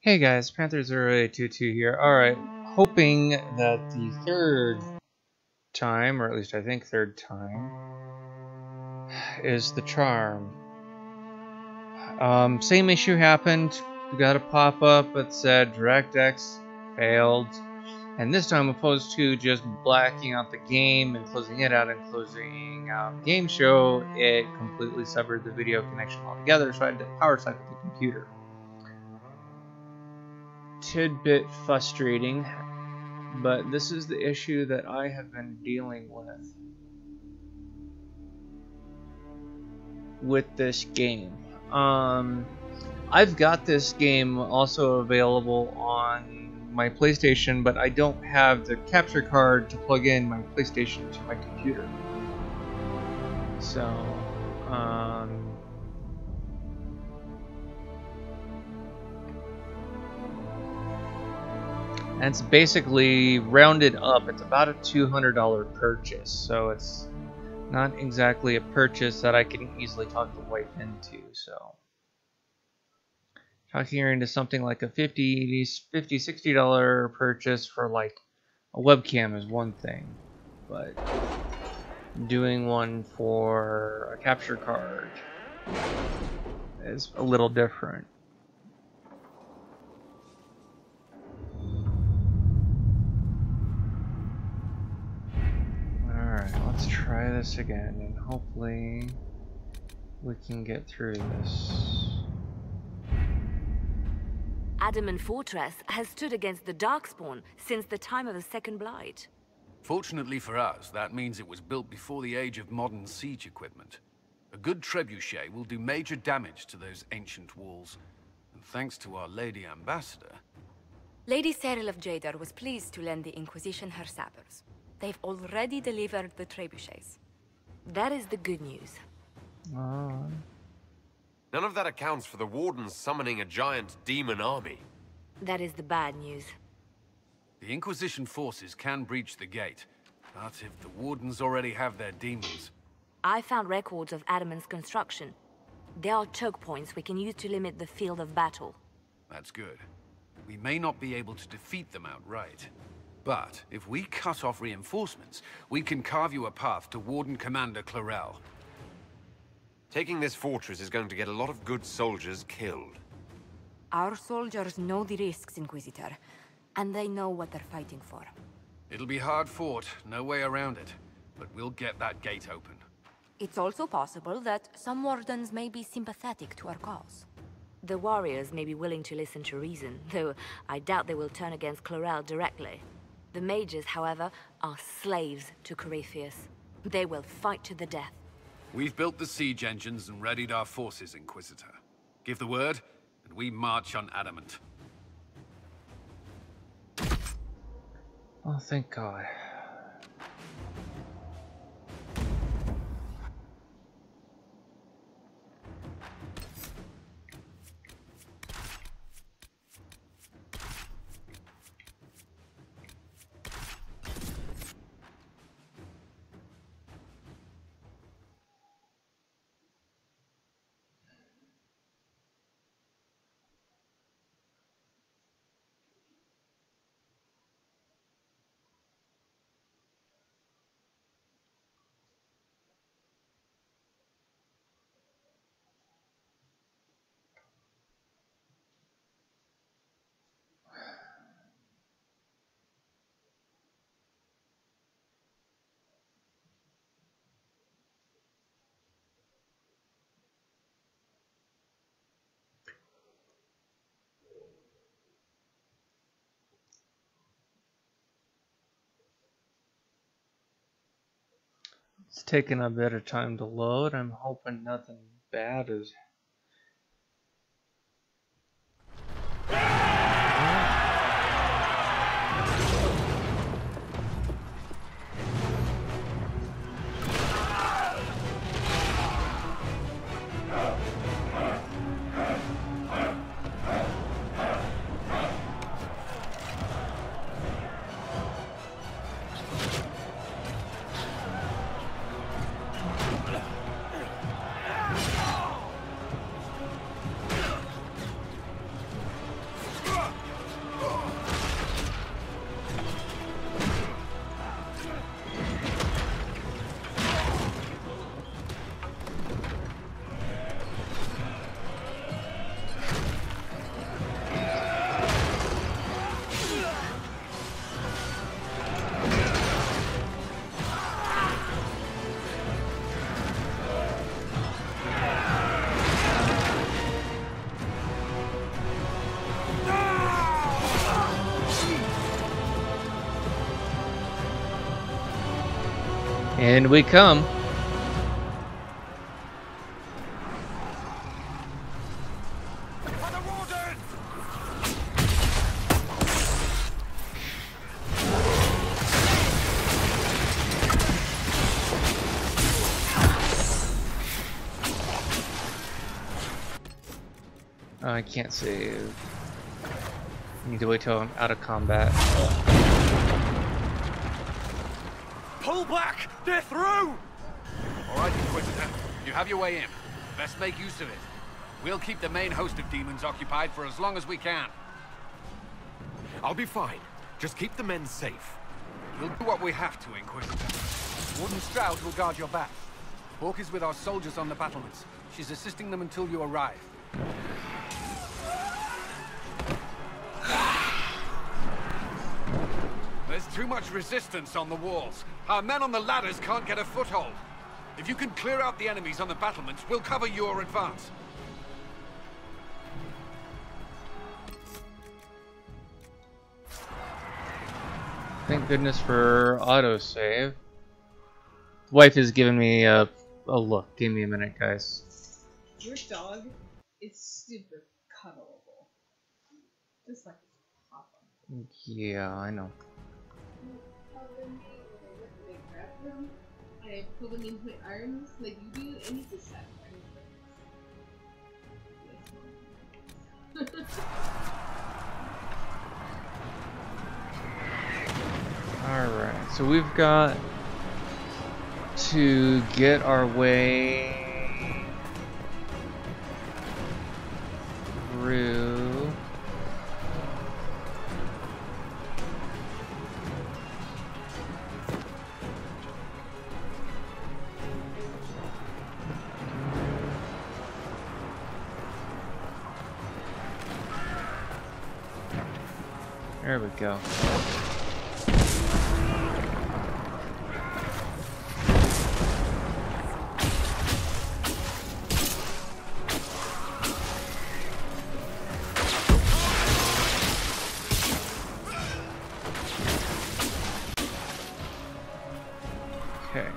Hey guys, Panther 0822 here. Alright, hoping that the third time, or at least I think third time, is the charm. Same issue happened. We got a pop-up that said DirectX failed. And this time, opposed to just blacking out the game and closing it out and closing out Game Show, it completely severed the video connection altogether, so I had to power cycle the computer. Tidbit frustrating, but this is the issue that I have been dealing with this game. I've got this game also available on my PlayStation, but I don't have the capture card to plug in my PlayStation to my computer. So, and it's basically rounded up. It's about a $200 purchase, so it's not exactly a purchase that I can easily talk the wife into. So talking her into something like a $60 purchase for like a webcam is one thing, but doing one for a capture card is a little different. Alright, let's try this again, and hopefully we can get through this. Adamant Fortress has stood against the Darkspawn since the time of the Second Blight. Fortunately for us, that means it was built before the age of modern siege equipment. A good trebuchet will do major damage to those ancient walls. And thanks to our Lady Ambassador... Lady Cyril of Jadar was pleased to lend the Inquisition her sabers. They've already delivered the trebuchets. That is the good news. None of that accounts for the Wardens summoning a giant demon army. That is the bad news. The Inquisition forces can breach the gate, but if the Wardens already have their demons... I found records of Adamant's construction. There are choke points we can use to limit the field of battle. That's good. We may not be able to defeat them outright. But if we cut off reinforcements, we can carve you a path to Warden Commander Clarel. Taking this fortress is going to get a lot of good soldiers killed. Our soldiers know the risks, Inquisitor, and they know what they're fighting for. It'll be hard fought, no way around it, but we'll get that gate open. It's also possible that some Wardens may be sympathetic to our cause. The warriors may be willing to listen to reason, though I doubt they will turn against Clarel directly. The mages, however, are slaves to Corypheus. They will fight to the death. We've built the siege engines and readied our forces, Inquisitor. Give the word, and we march on Adamant. Oh, thank God. It's taking a bit of time to load. I'm hoping nothing bad is... And we come. Oh, I can't save. I need to wait till I'm out of combat. Pull back! They're through! Alright, Inquisitor. You have your way in. Best make use of it. We'll keep the main host of demons occupied for as long as we can. I'll be fine. Just keep the men safe. We'll do what we have to, Inquisitor. Warden Stroud will guard your back. Hawk is with our soldiers on the battlements. She's assisting them until you arrive. There's too much resistance on the walls. Our men on the ladders can't get a foothold. If you can clear out the enemies on the battlements, we'll cover your advance. Thank goodness for autosave. Wife is giving me a look. Give me a minute, guys. Your dog is super cuddleable. Just like Papa. Yeah, I know. I pull him into my arms like you do, and he just sat right. Alright, so we've got to get our way through. There we go. Okay.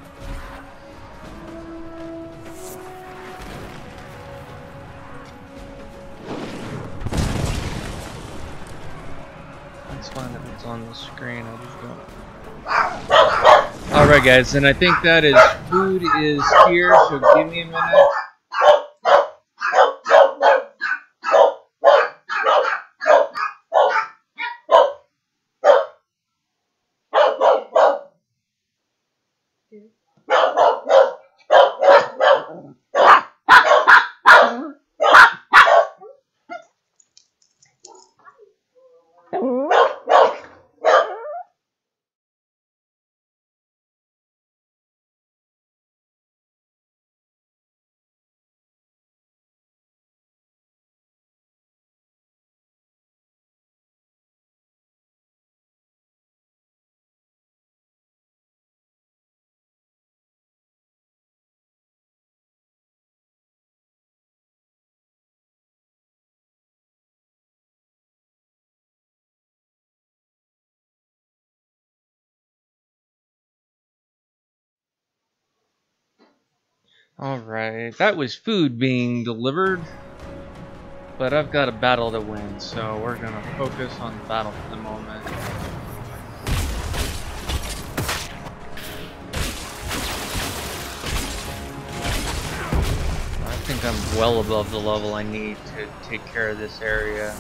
It's fine if it's on the screen. I just don't. Alright, guys, and I think that is food is here, so give me a minute. Alright, that was food being delivered, but I've got a battle to win, so we're gonna focus on the battle for the moment. I think I'm well above the level I need to take care of this area.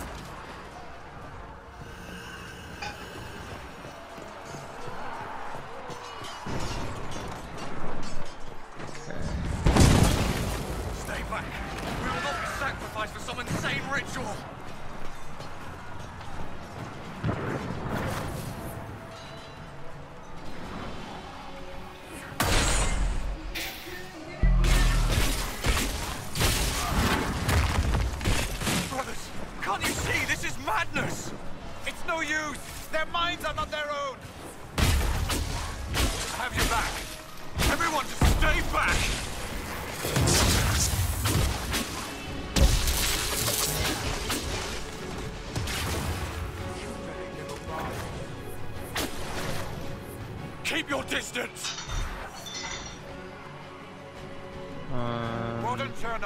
Keep your distance!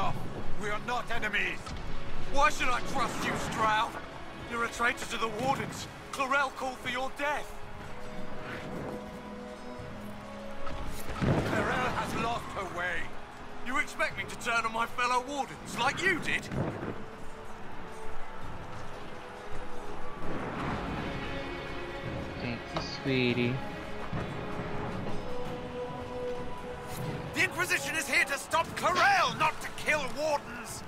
off. We are not enemies. Why should I trust you, Stroud? You're a traitor to the Wardens. Clarel called for your death. Clarel has lost her way. You expect me to turn on my fellow Wardens like you did? Thank you, sweetie. The Inquisition is here to stop Clarel, not to kill Wardens!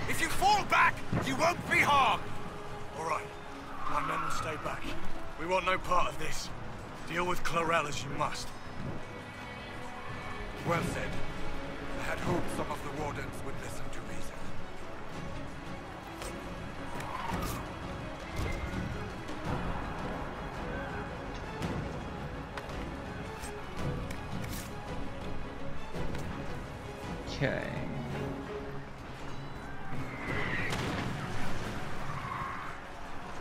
If you fall back, you won't be harmed! Alright, my men will stay back. We want no part of this. Deal with Clarel as you must. Well said. I had hoped some of the Wardens would listen to reason. Okay.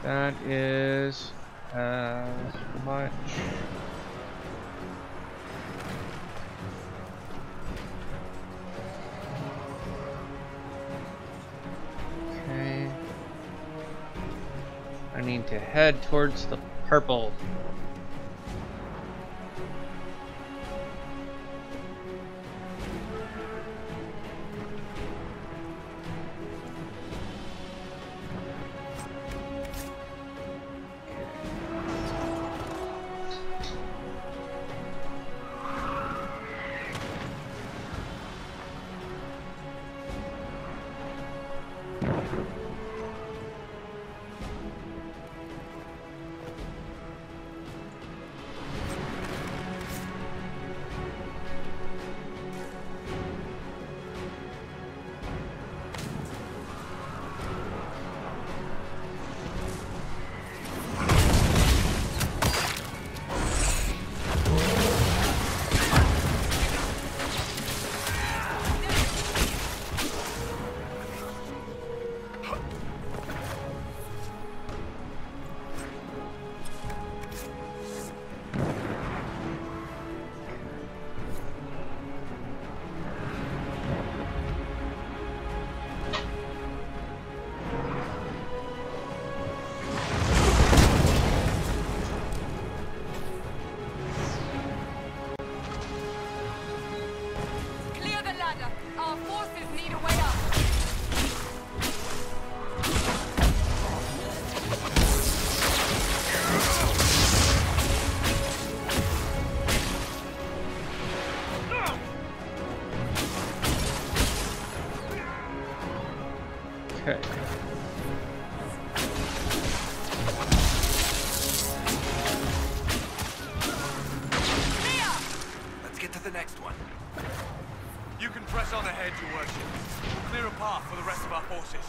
That is as much. Okay. I need to head towards the purple. Our forces need a way up. Okay. Let's get to the next one. You can press on ahead, Your Worship. Clear a path for the rest of our forces.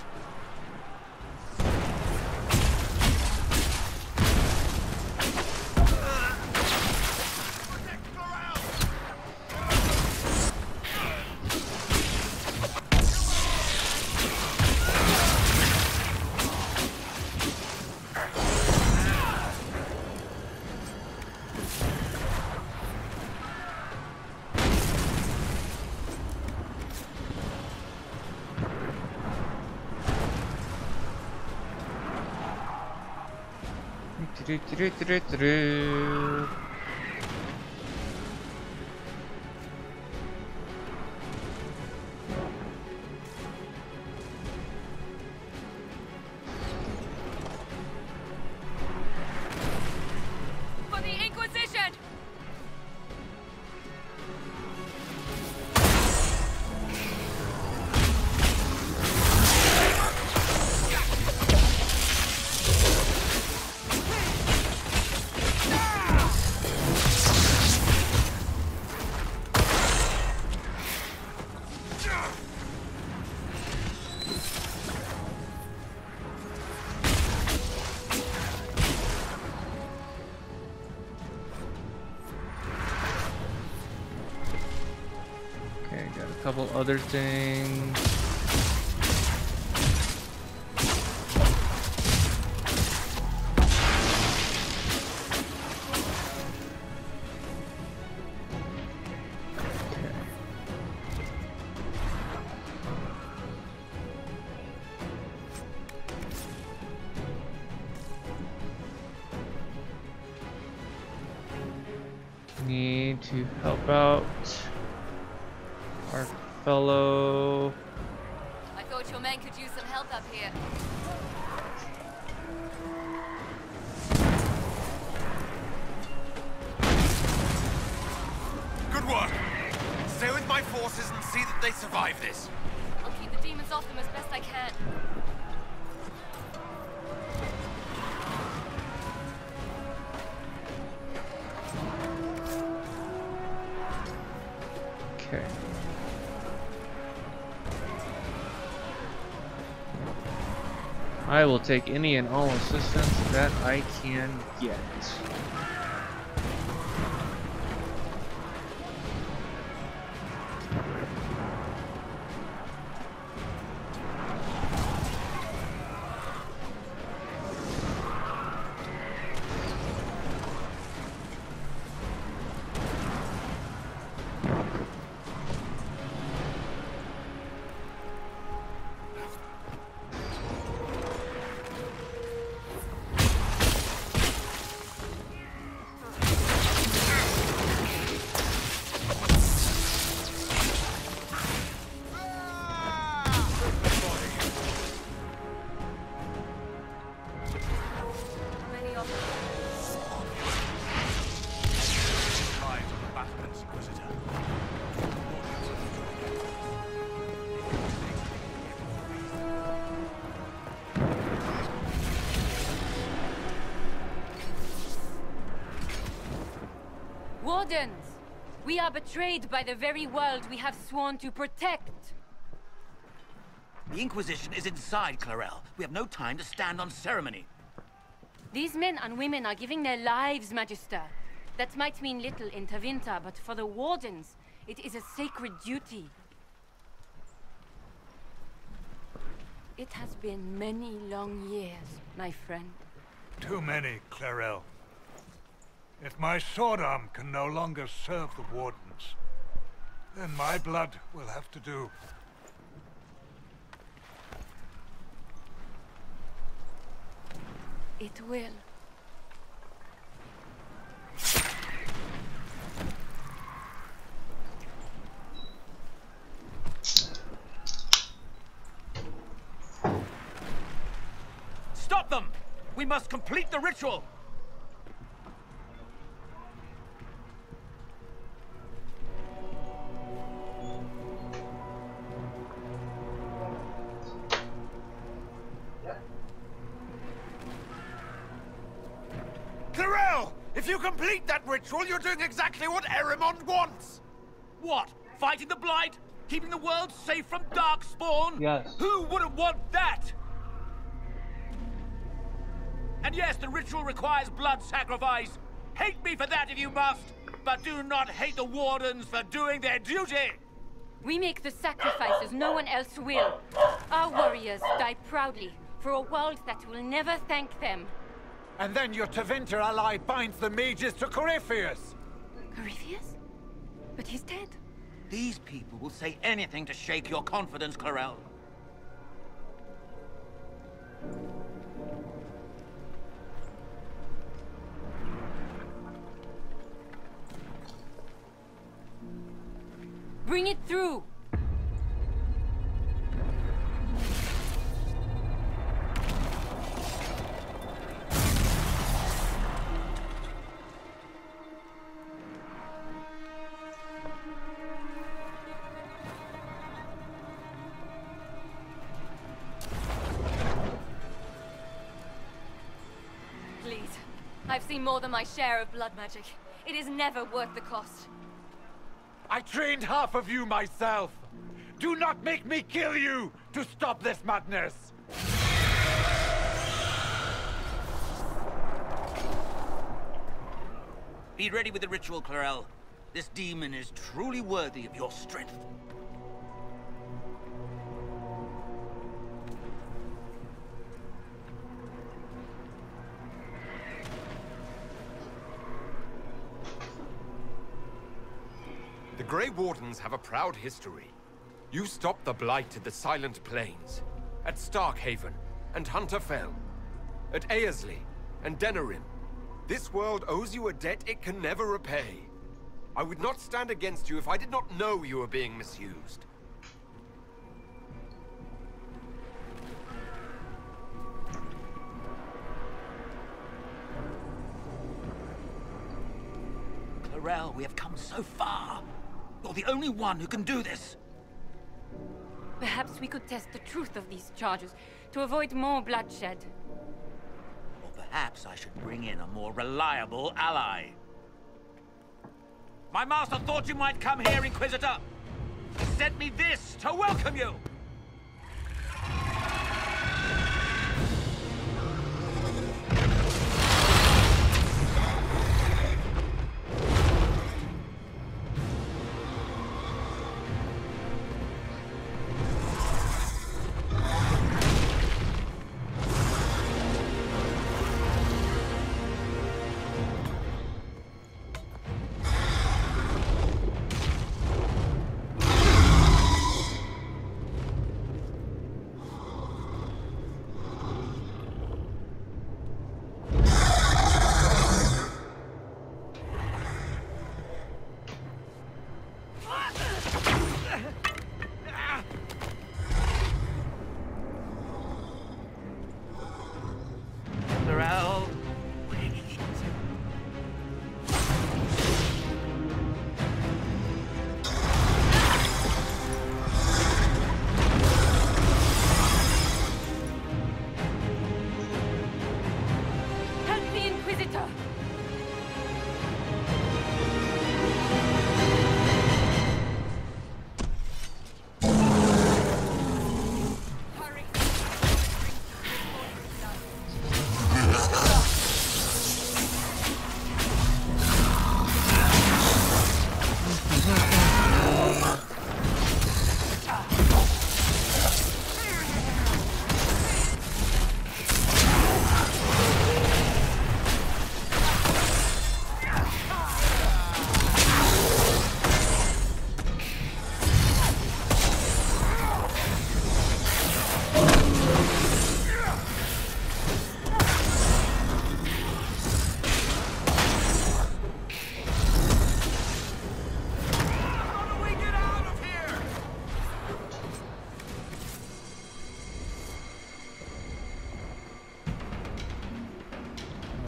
For the Inquisition! Okay, got a couple other things. to help out our fellow. I thought your men could use some help up here. Good work. Stay with my forces and see that they survive this. I'll keep the demons off them as best I can. Okay. I will take any and all assistance that I can get. Many of them. Eyes on the battlements, Inquisitor. Wardens! We are betrayed by the very world we have sworn to protect. The Inquisition is inside, Clarel. We have no time to stand on ceremony. These men and women are giving their lives, Magister. That might mean little in Tavinta, but for the Wardens, it is a sacred duty. It has been many long years, my friend. Too many, Clarel. If my sword arm can no longer serve the Wardens, then my blood will have to do. It will. Stop them! We must complete the ritual! Clarel! If you complete that ritual, you're doing exactly what Erimond wants! What? Fighting the Blight? Keeping the world safe from Darkspawn? Yes. Who wouldn't want that? And yes, the ritual requires blood sacrifice. Hate me for that if you must, but do not hate the Wardens for doing their duty! We make the sacrifices no one else will. Our warriors die proudly for a world that will never thank them. And then your Tavinta ally binds the mages to Corypheus! Corypheus? But he's dead. These people will say anything to shake your confidence, Clarel. Bring it through! Please. I've seen more than my share of blood magic. It is never worth the cost. I trained half of you myself! Do not make me kill you to stop this madness! Be ready with the ritual, Clarel. This demon is truly worthy of your strength. The Grey Wardens have a proud history. You stopped the Blight at the Silent Plains, at Starkhaven and Hunterfell, at Aesley and Denerim. This world owes you a debt it can never repay. I would not stand against you if I did not know you were being misused. Clarel, we have come so far. You're the only one who can do this. Perhaps we could test the truth of these charges to avoid more bloodshed. Or perhaps I should bring in a more reliable ally. My master thought you might come here, Inquisitor. He sent me this to welcome you.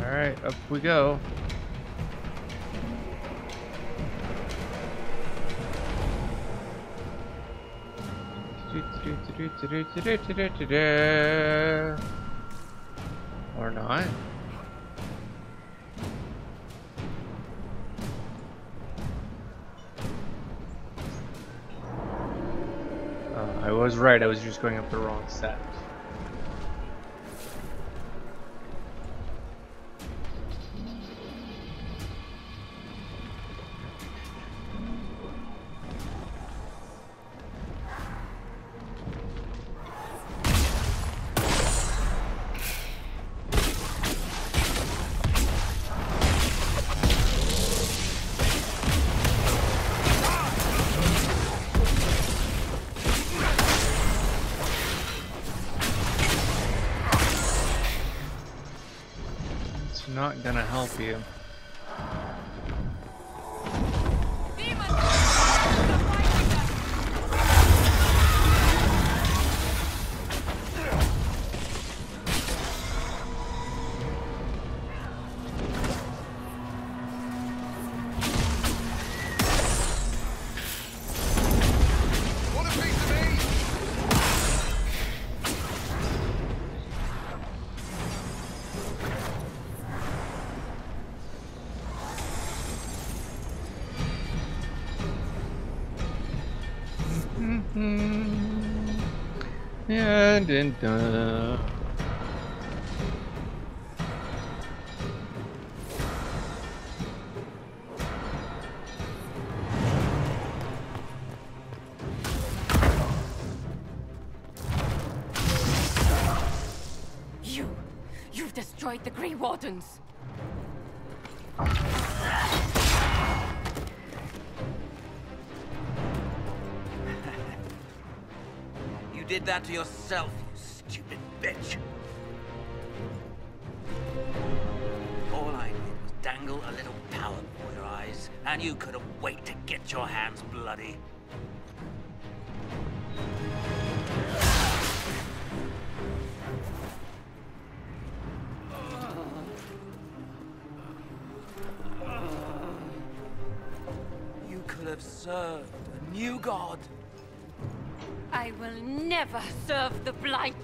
Alright, up we go. Or not. I was right, I was just going up the wrong set. Not gonna help you. You've destroyed the Grey Wardens. You did that to yourself, you stupid bitch. All I did was dangle a little power before your eyes, and man, you couldn't wait to get your hands bloody. You could have served a new god. I will never serve the Blight.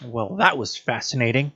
Well, that was fascinating.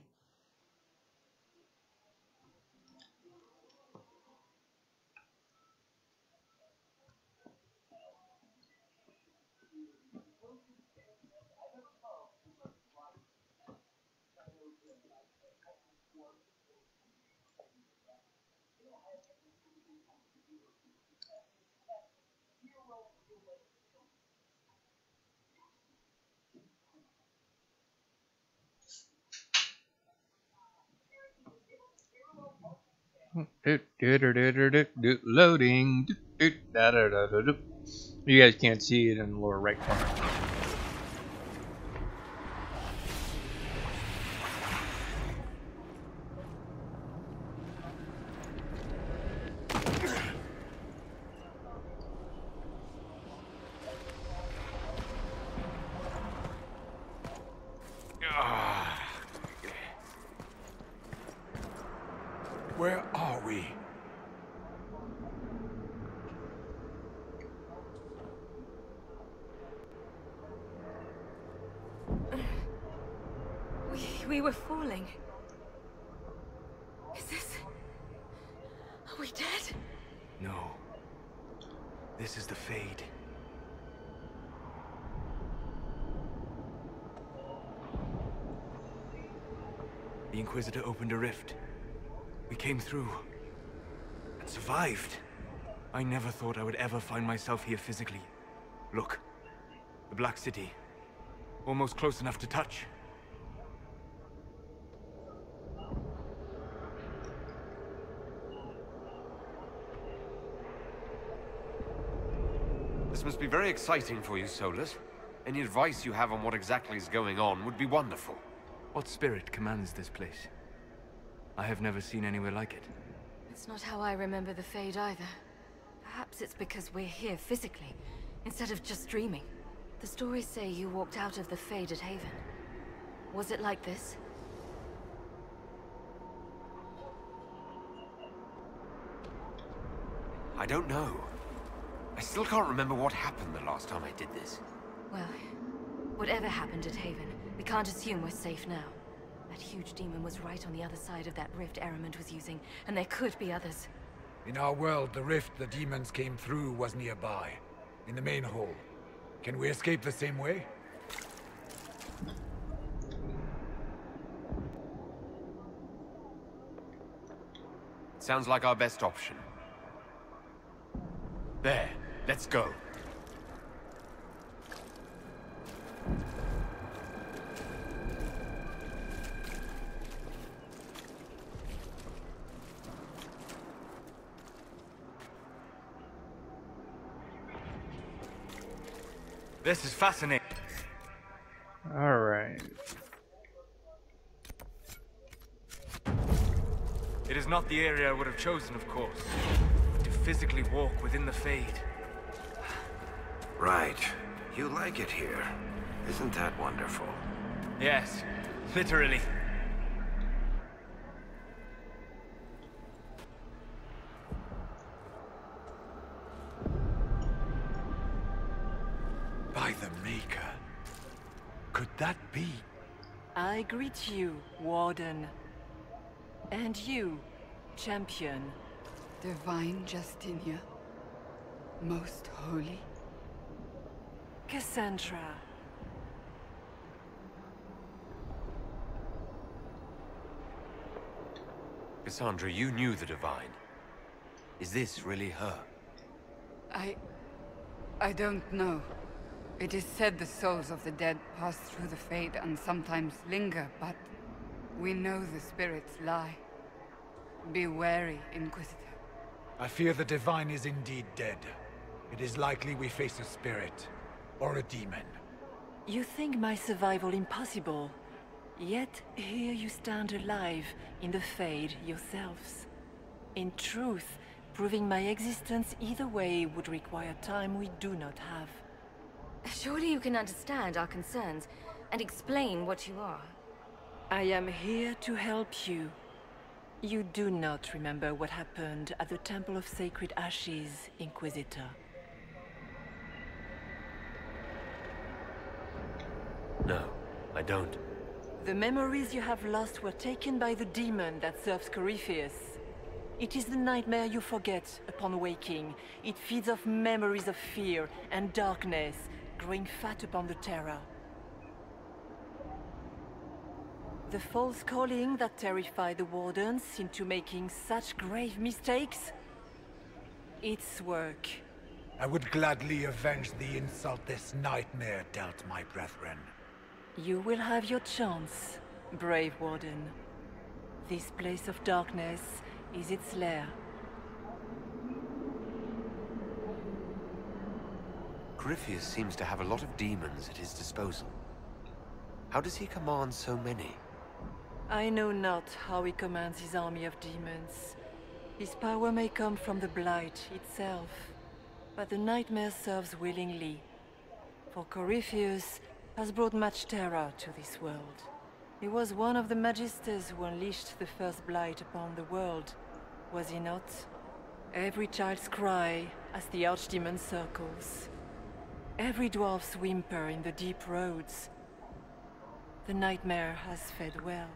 Loading. You guys can't see it in the lower right corner. Where are we? We were falling. Is this... Are we dead? No. This is the Fade. The Inquisitor opened a rift. We came through. And survived. I never thought I would ever find myself here physically. Look. The Black City. Almost close enough to touch. This must be very exciting for you, Solus. Any advice you have on what exactly is going on would be wonderful. What spirit commands this place? I have never seen anywhere like it. It's not how I remember the Fade either. Perhaps it's because we're here physically, instead of just dreaming. The stories say you walked out of the Fade at Haven. Was it like this? I don't know. I still can't remember what happened the last time I did this. Well, whatever happened at Haven, we can't assume we're safe now. That huge demon was right on the other side of that rift Eramond was using, and there could be others. In our world, the rift the demons came through was nearby, in the main hall. Can we escape the same way? Sounds like our best option. There, let's go. This is fascinating. All right. It is not the area I would have chosen, of course. But to physically walk within the Fade. Right. You like it here. Isn't that wonderful? Yes, literally. By the Maker. Could that be? I greet you, Warden. And you, Champion. Divine Justinia. Most holy. Cassandra. Cassandra, you knew the Divine. Is this really her? I don't know. It is said the souls of the dead pass through the Fade and sometimes linger, but we know the spirits lie. Be wary, Inquisitor. I fear the Divine is indeed dead. It is likely we face a spirit. Or a demon. You think my survival impossible. Yet here you stand alive in the Fade yourselves. In truth, proving my existence either way would require time we do not have. Surely you can understand our concerns and explain what you are. I am here to help you. You do not remember what happened at the Temple of Sacred Ashes, Inquisitor. No, I don't. The memories you have lost were taken by the demon that serves Corypheus. It is the nightmare you forget upon waking. It feeds off memories of fear and darkness, growing fat upon the terror. The false calling that terrified the Wardens into making such grave mistakes? Its work. I would gladly avenge the insult this nightmare dealt my brethren. You will have your chance, brave Warden. This place of darkness is its lair. Corypheus seems to have a lot of demons at his disposal. How does he command so many? I know not how he commands his army of demons. His power may come from the Blight itself, but the nightmare serves willingly. For Corypheus has brought much terror to this world. He was one of the Magisters who unleashed the first Blight upon the world, was he not? Every child's cry as the Archdemon circles. Every dwarf's whimper in the deep roads. The nightmare has fed well.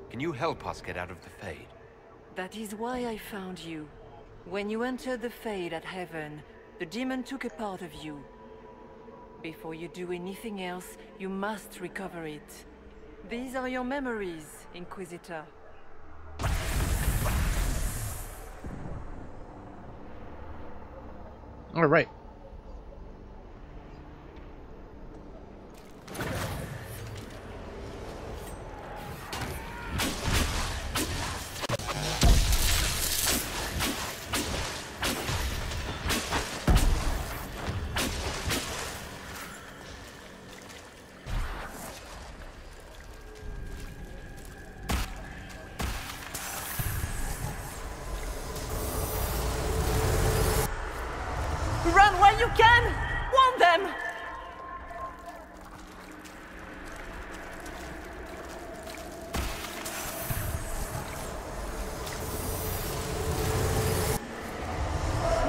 Can you help us get out of the Fade? That is why I found you. When you entered the Fade at Heaven, the demon took a part of you. Before you do anything else, you must recover it. These are your memories, Inquisitor. All right. Run while you can! Warn them!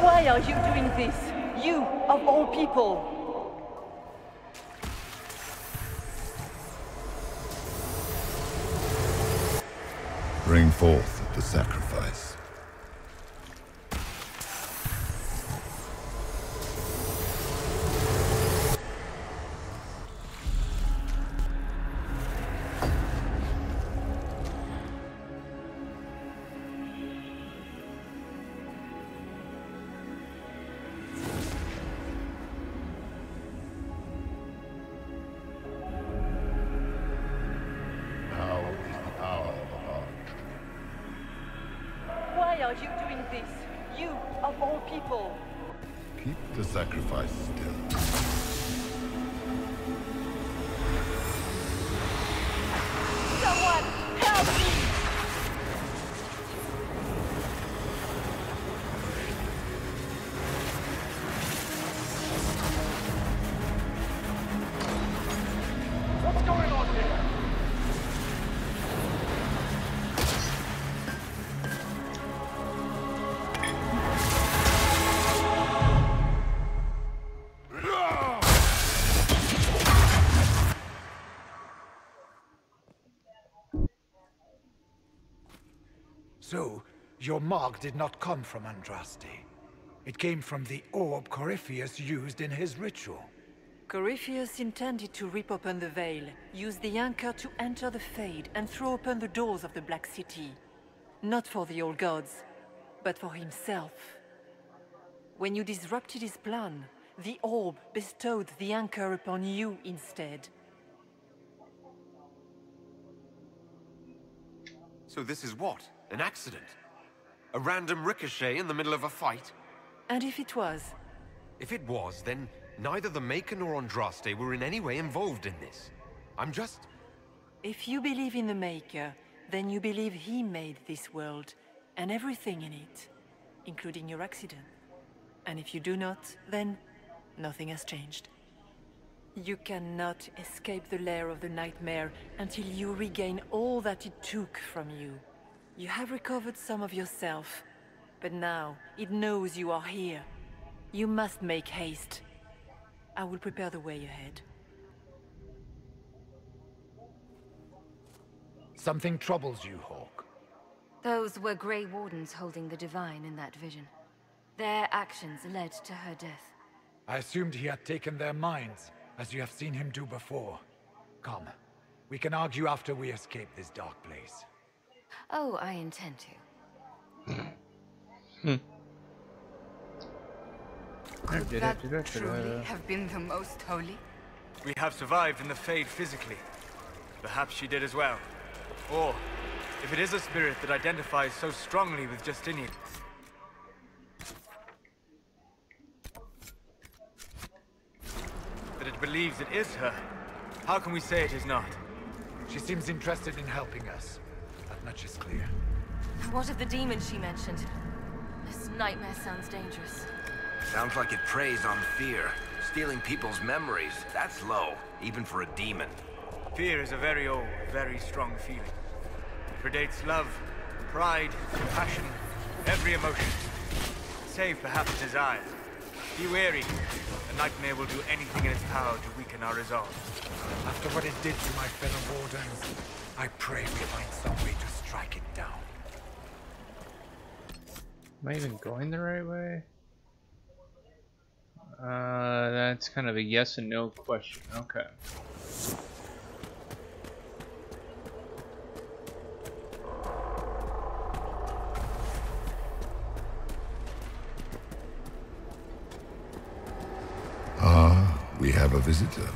Why are you doing this? You, of all people! Bring forth the sacrifice. Why are you doing this? You, of all people! Keep the sacrifice still. Someone help me! What's going on here? So, your mark did not come from Andraste. It came from the orb Corypheus used in his ritual. Corypheus intended to rip open the veil, use the anchor to enter the Fade, and throw open the doors of the Black City. Not for the old gods, but for himself. When you disrupted his plan, the orb bestowed the anchor upon you instead. So this is what? An accident? A random ricochet in the middle of a fight? And if it was? If it was, then neither the Maker nor Andraste were in any way involved in this. I'm just... If you believe in the Maker, then you believe he made this world, and everything in it, including your accident. And if you do not, then nothing has changed. You cannot escape the lair of the nightmare until you regain all that it took from you. You have recovered some of yourself, but now it knows you are here. You must make haste. I will prepare the way ahead. Something troubles you, Hawk. Those were Grey Wardens holding the Divine in that vision. Their actions led to her death. I assumed he had taken their minds, as you have seen him do before. Come, we can argue after we escape this dark place. Oh, I intend to. Could that truly have been the most holy? We have survived in the Fade physically. Perhaps she did as well. Or, if it is a spirit that identifies so strongly with Justinian, that it believes it is her, how can we say it is not? She seems interested in helping us. That much is clear. What of the demon she mentioned? This nightmare sounds dangerous. Sounds like it preys on fear. Stealing people's memories. That's low, even for a demon. Fear is a very old, very strong feeling. It predates love, pride, compassion, every emotion. Save perhaps desire. Be wary. The nightmare will do anything in its power to weaken our resolve. After what it did to my fellow Wardens, I pray we find some way to strike it down. Am I even going the right way? That's kind of a yes and no question. Okay. We have a visitor.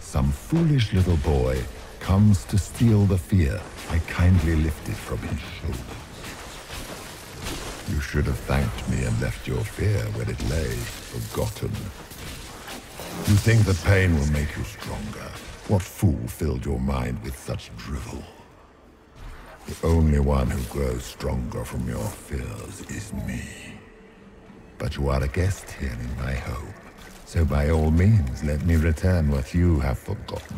Some foolish little boy comes to steal the fear I kindly lifted from his shoulders. You should have thanked me and left your fear where it lay, forgotten. You think that pain will make you stronger? What fool filled your mind with such drivel? The only one who grows stronger from your fears is me. But you are a guest here in my home. So by all means, let me return what you have forgotten.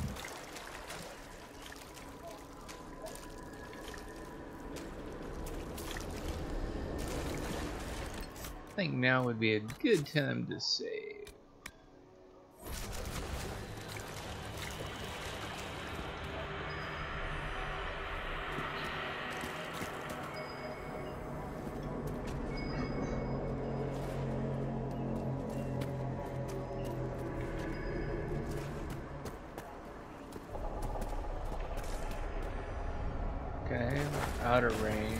I think now would be a good time to save. Okay, out of range.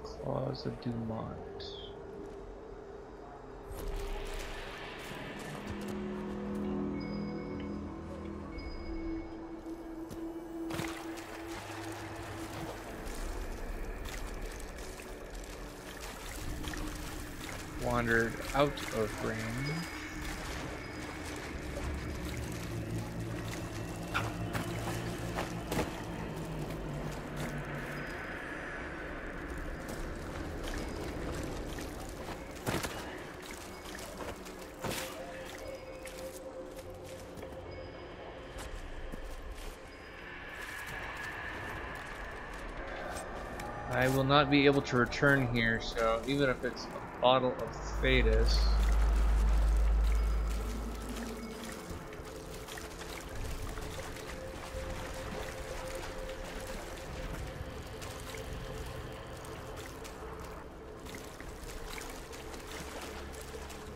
Claws of Dumont. wandered out of range. I will not be able to return here, so even if it's a bottle of Thetis.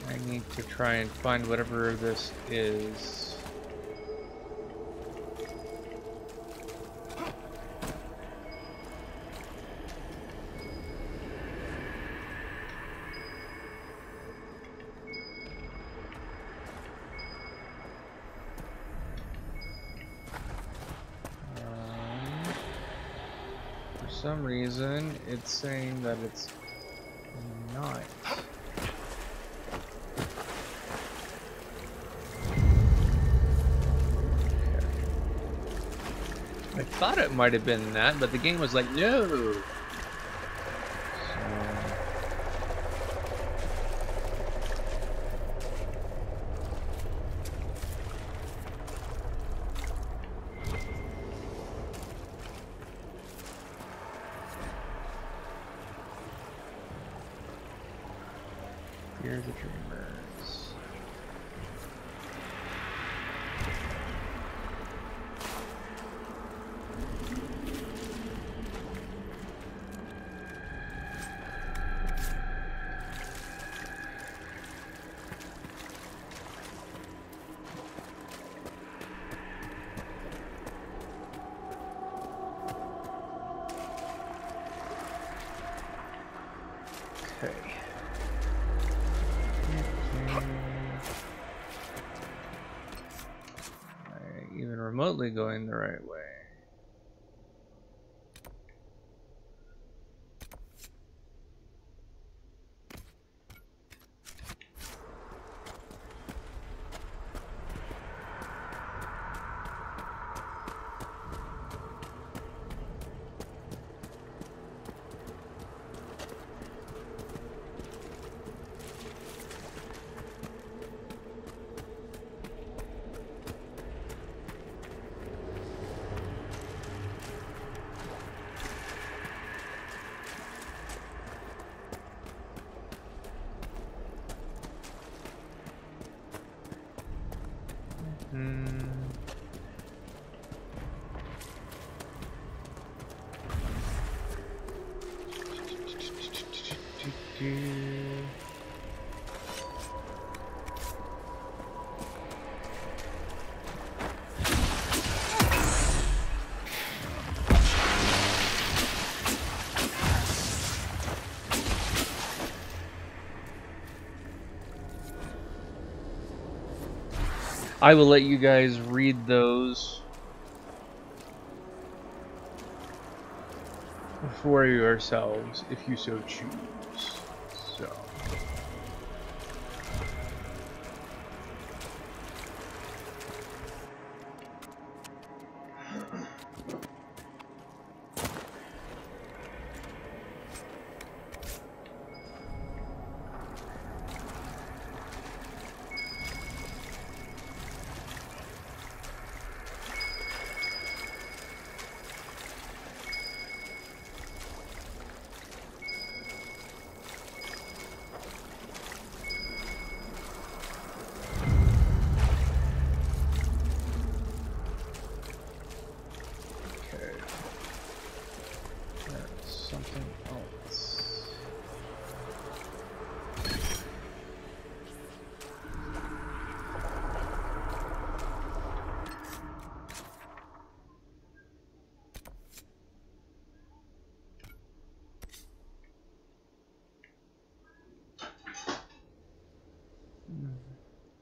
I need to try and find whatever this is. For some reason, it's saying that it's not. I thought it might have been that, but the game was like, no! Fear the Dreamers. Okay. Even remotely going the right way. I will let you guys read those for yourselves if you so choose. So.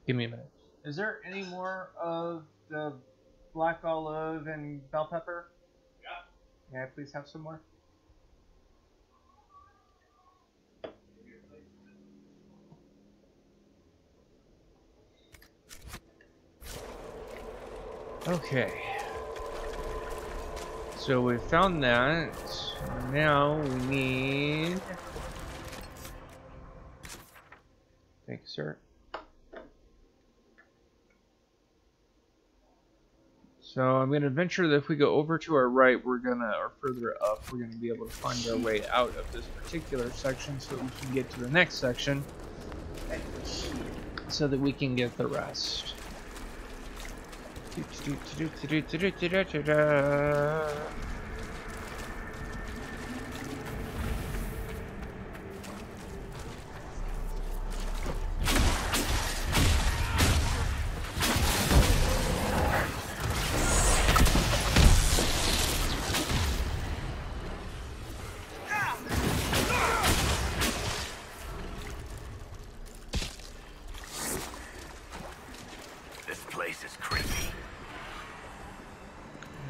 Give me a minute. Is there any more of the black olive and bell pepper? Yeah. May I please have some more? Okay. So we found that. Now we need... Thank you, sir. So I'm going to venture that if we go over to our right, we're going to, or further up, we're going to be able to find our way out of this particular section so that we can get to the next section so that we can get the rest.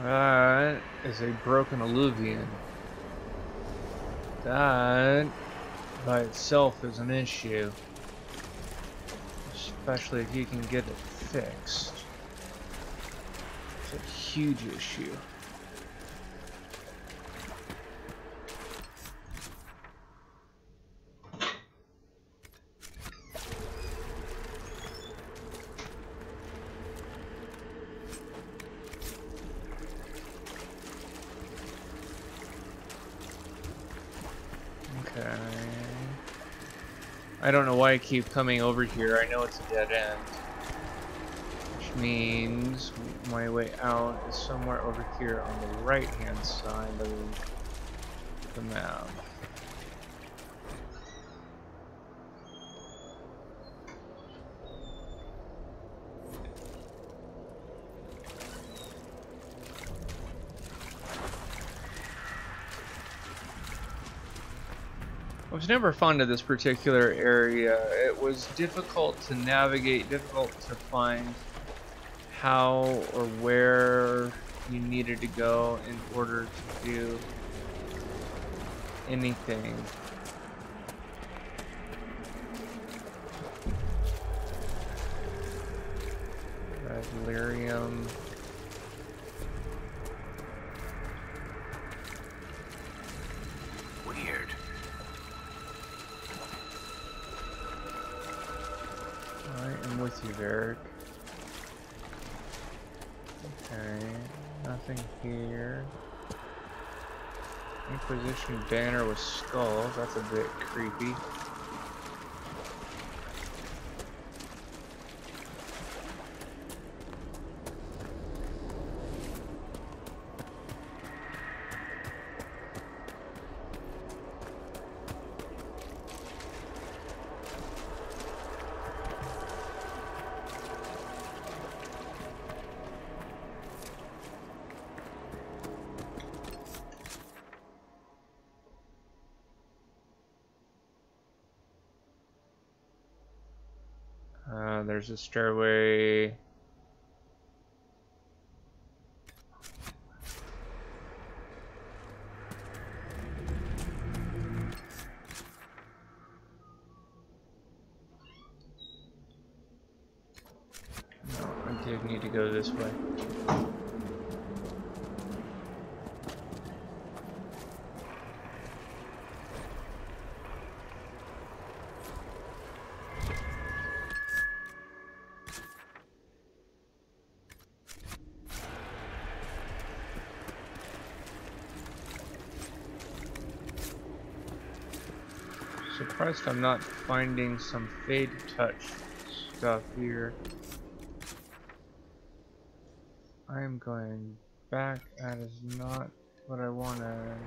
That is a broken alluvian. That by itself is an issue. Especially if you can get it fixed. It's a huge issue. I don't know why I keep coming over here. I know it's a dead end. Which means my way out is somewhere over here on the right-hand side of the map. I was never fond of this particular area. It was difficult to navigate, difficult to find how or where you needed to go in order to do anything. Red lyrium. With you, Eric. Okay, nothing here. Inquisition banner with skulls, that's a bit creepy. There's a stairway. No, I did need to go this way. Surprised I'm not finding some Fade Touch stuff here. I am going back. That is not what I wanted.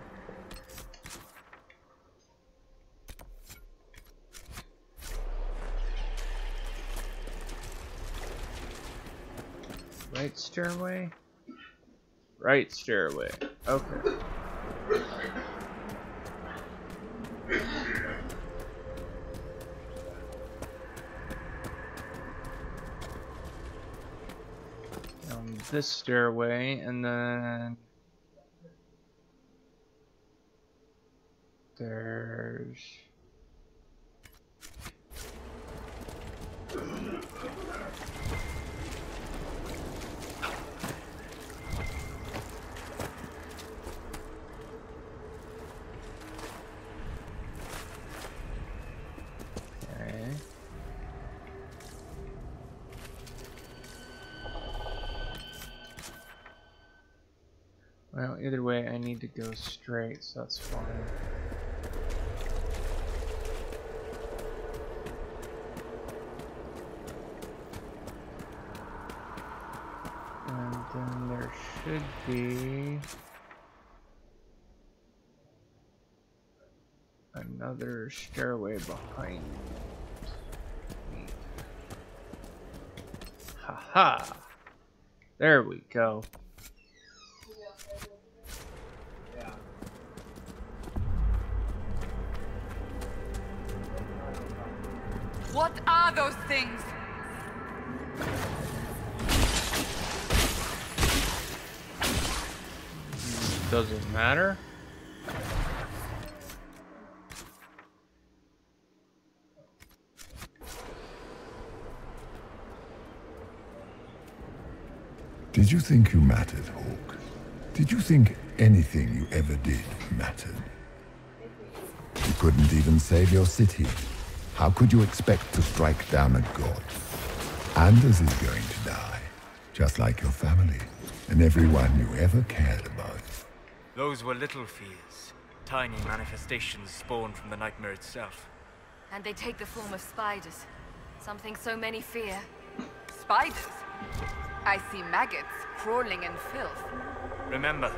Right stairway? Right stairway. Okay. This stairway, and then there's Well, either way, I need to go straight, so that's fine. And then there should be another stairway behind me. Haha! There we go. What are those things? Doesn't matter. Did you think you mattered, Hawk? Did you think anything you ever did mattered? You couldn't even save your city. How could you expect to strike down a god? Anders is going to die, just like your family, and everyone you ever cared about. Those were little fears. Tiny manifestations spawned from the nightmare itself. And they take the form of spiders. Something so many fear. Spiders? I see maggots crawling in filth. Remember,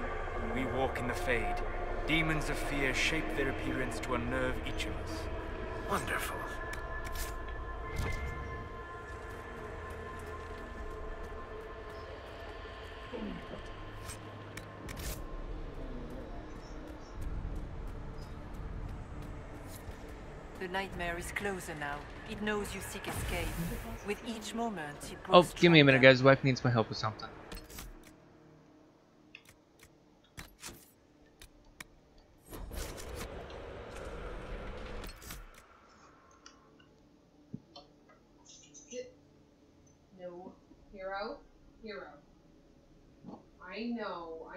we walk in the Fade. Demons of fear shape their appearance to unnerve each of us. Wonderful. The nightmare is closer now. It knows you seek escape. With each moment, it Oh, grows give me a minute, stronger. guys. Wife needs my help with something. No, hero. I know,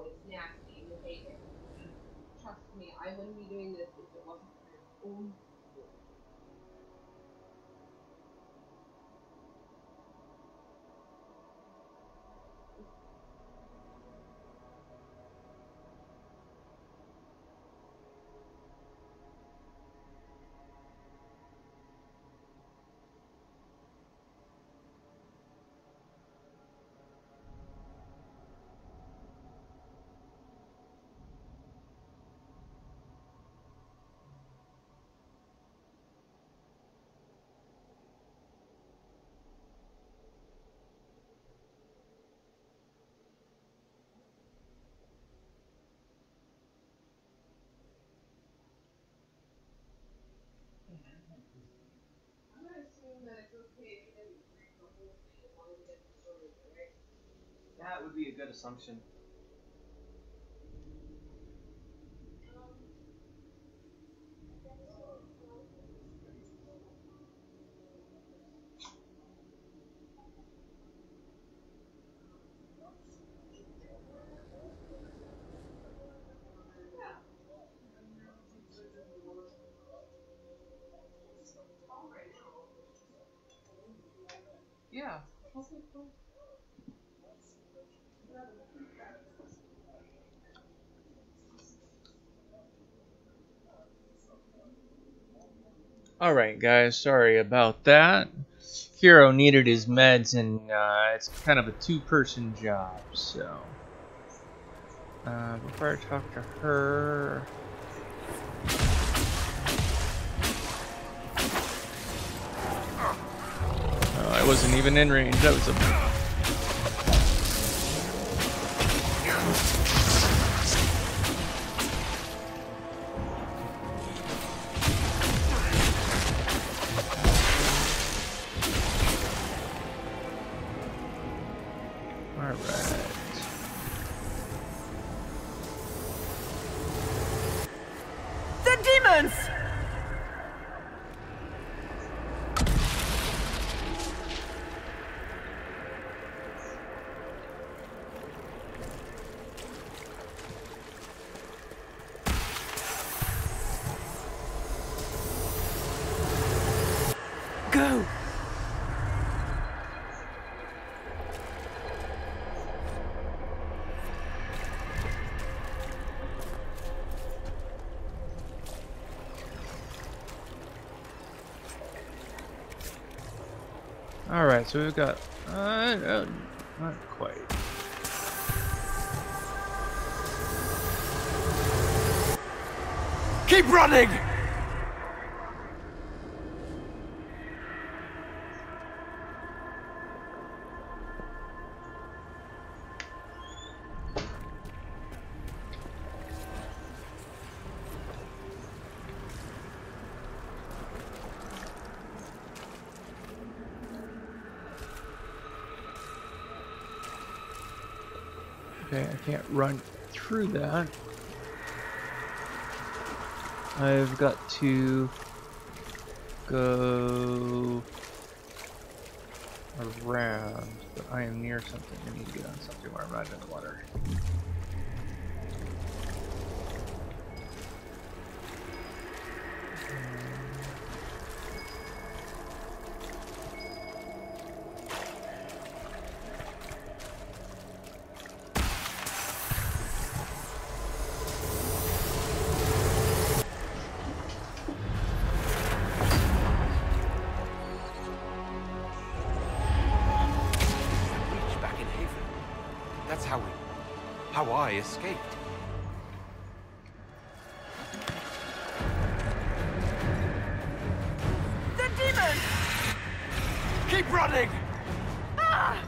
it's nasty and you hate it. Trust me, I wouldn't be doing this if it wasn't for your own good. I'm gonna assume that it's okay if he doesn't read the whole thing as long as he gets the story, right? That would be a good assumption. Yeah. Alright, guys. Sorry about that. Hero needed his meds, and it's kind of a two-person job, so... before I talk to her... Oh, I wasn't even in range. That was a... Go! Alright, so we've got... not quite. Keep running! Okay, I can't run through that. I've got to go around, but I am near something. I need to get on something where I'm not in the water. How I escaped. The demon! Keep running! Ah!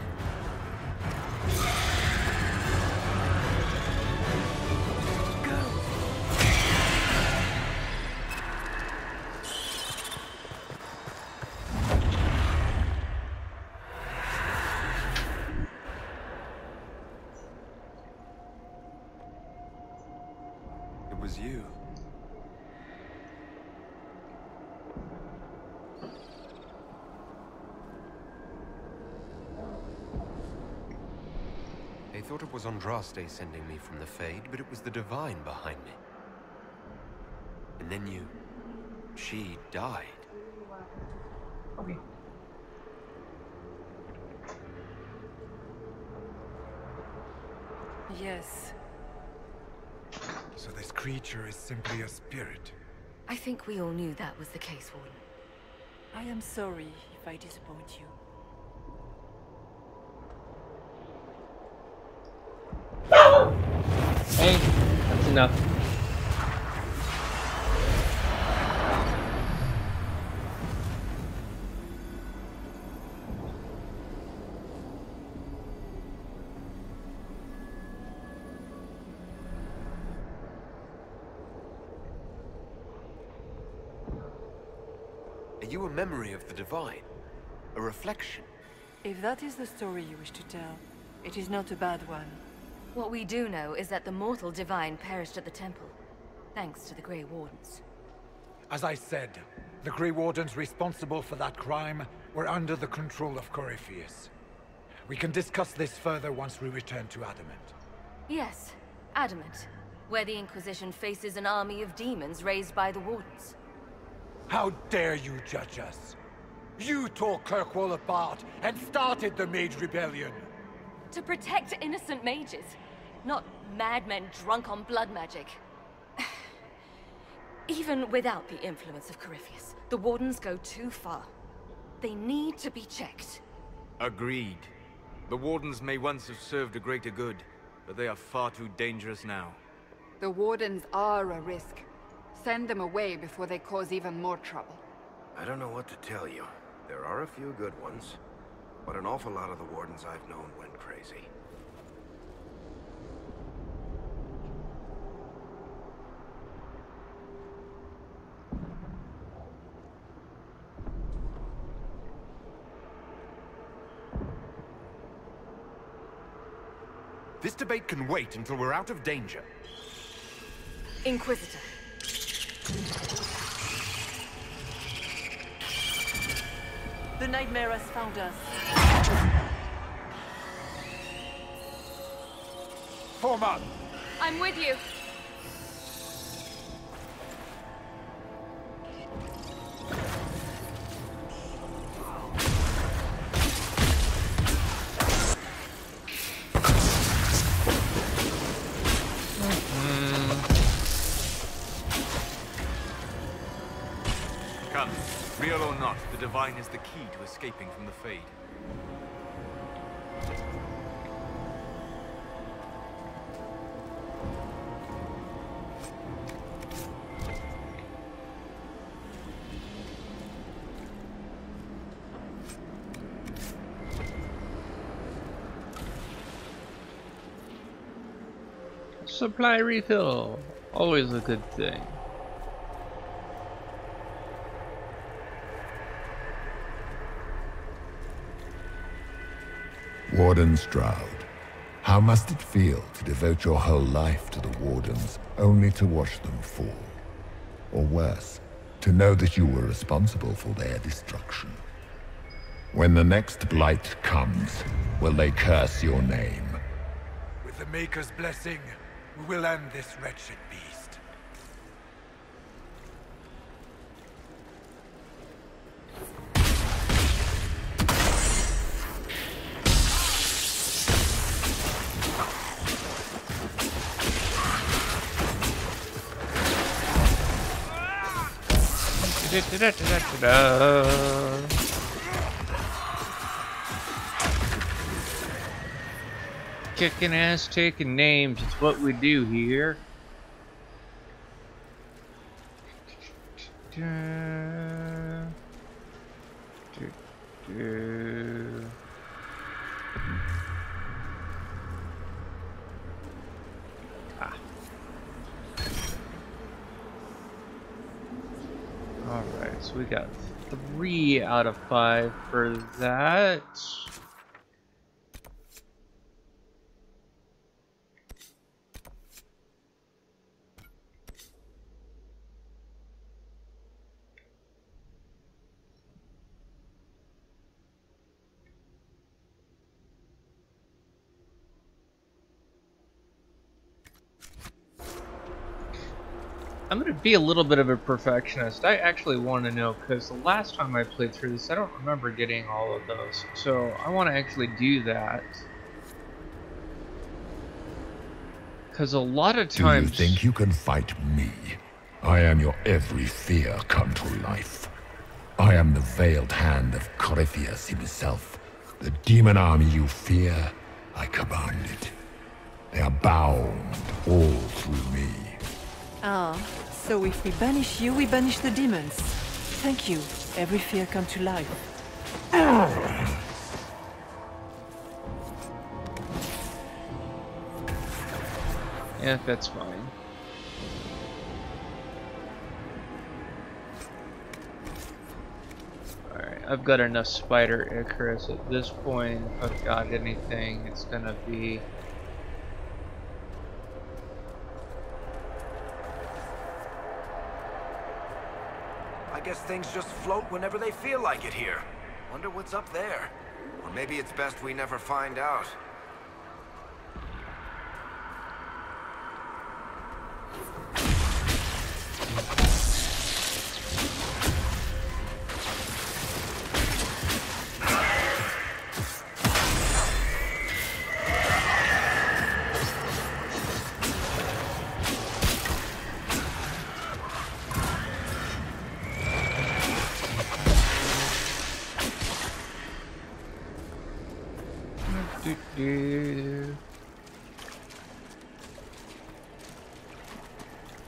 It was you. They thought it was Andraste sending me from the Fade, but it was the Divine behind me. And then you... she died. Okay. Yes. So this creature is simply a spirit. I think we all knew that was the case, Warden. I am sorry if I disappoint you. Hey, that's enough. Are you a memory of the Divine? A reflection? If that is the story you wish to tell, it is not a bad one. What we do know is that the mortal Divine perished at the temple, thanks to the Grey Wardens. As I said, the Grey Wardens responsible for that crime were under the control of Corypheus. We can discuss this further once we return to Adamant. Yes, Adamant, where the Inquisition faces an army of demons raised by the Wardens. How dare you judge us? You tore Kirkwall apart and started the Mage Rebellion! To protect innocent mages, not madmen drunk on blood magic. Even without the influence of Corypheus, the Wardens go too far. They need to be checked. Agreed. The Wardens may once have served a greater good, but they are far too dangerous now. The Wardens are a risk. Send them away before they cause even more trouble. I don't know what to tell you. There are a few good ones, but an awful lot of the Wardens I've known went crazy. This debate can wait until we're out of danger. Inquisitor. The nightmare has found us. Form up! I'm with you. Come, real or not, the Divine is the key to escaping from the Fade. Supply refill, always a good thing. Warden Stroud, how must it feel to devote your whole life to the Wardens, only to watch them fall? Or worse, to know that you were responsible for their destruction? When the next blight comes, will they curse your name? With the Maker's blessing, we will end this wretched beast. Kicking ass, taking names, it's what we do here. Alright, so we got 3 out of 5 for that. I'm going to be a little bit of a perfectionist. I actually want to know, because the last time I played through this, I don't remember getting all of those. So I want to actually do that. Because a lot of times... Do you think you can fight me? I am your every fear come to life. I am the veiled hand of Corypheus himself. The demon army you fear, I command it. They are bound all through me. Ah, so if we banish you, we banish the demons. Thank you. Every fear come to life. Yeah, that's fine. Alright, I've got enough Spider Icarus at this point. If I've got anything, it's gonna be... I guess things just float whenever they feel like it here. Wonder what's up there. Or maybe it's best we never find out.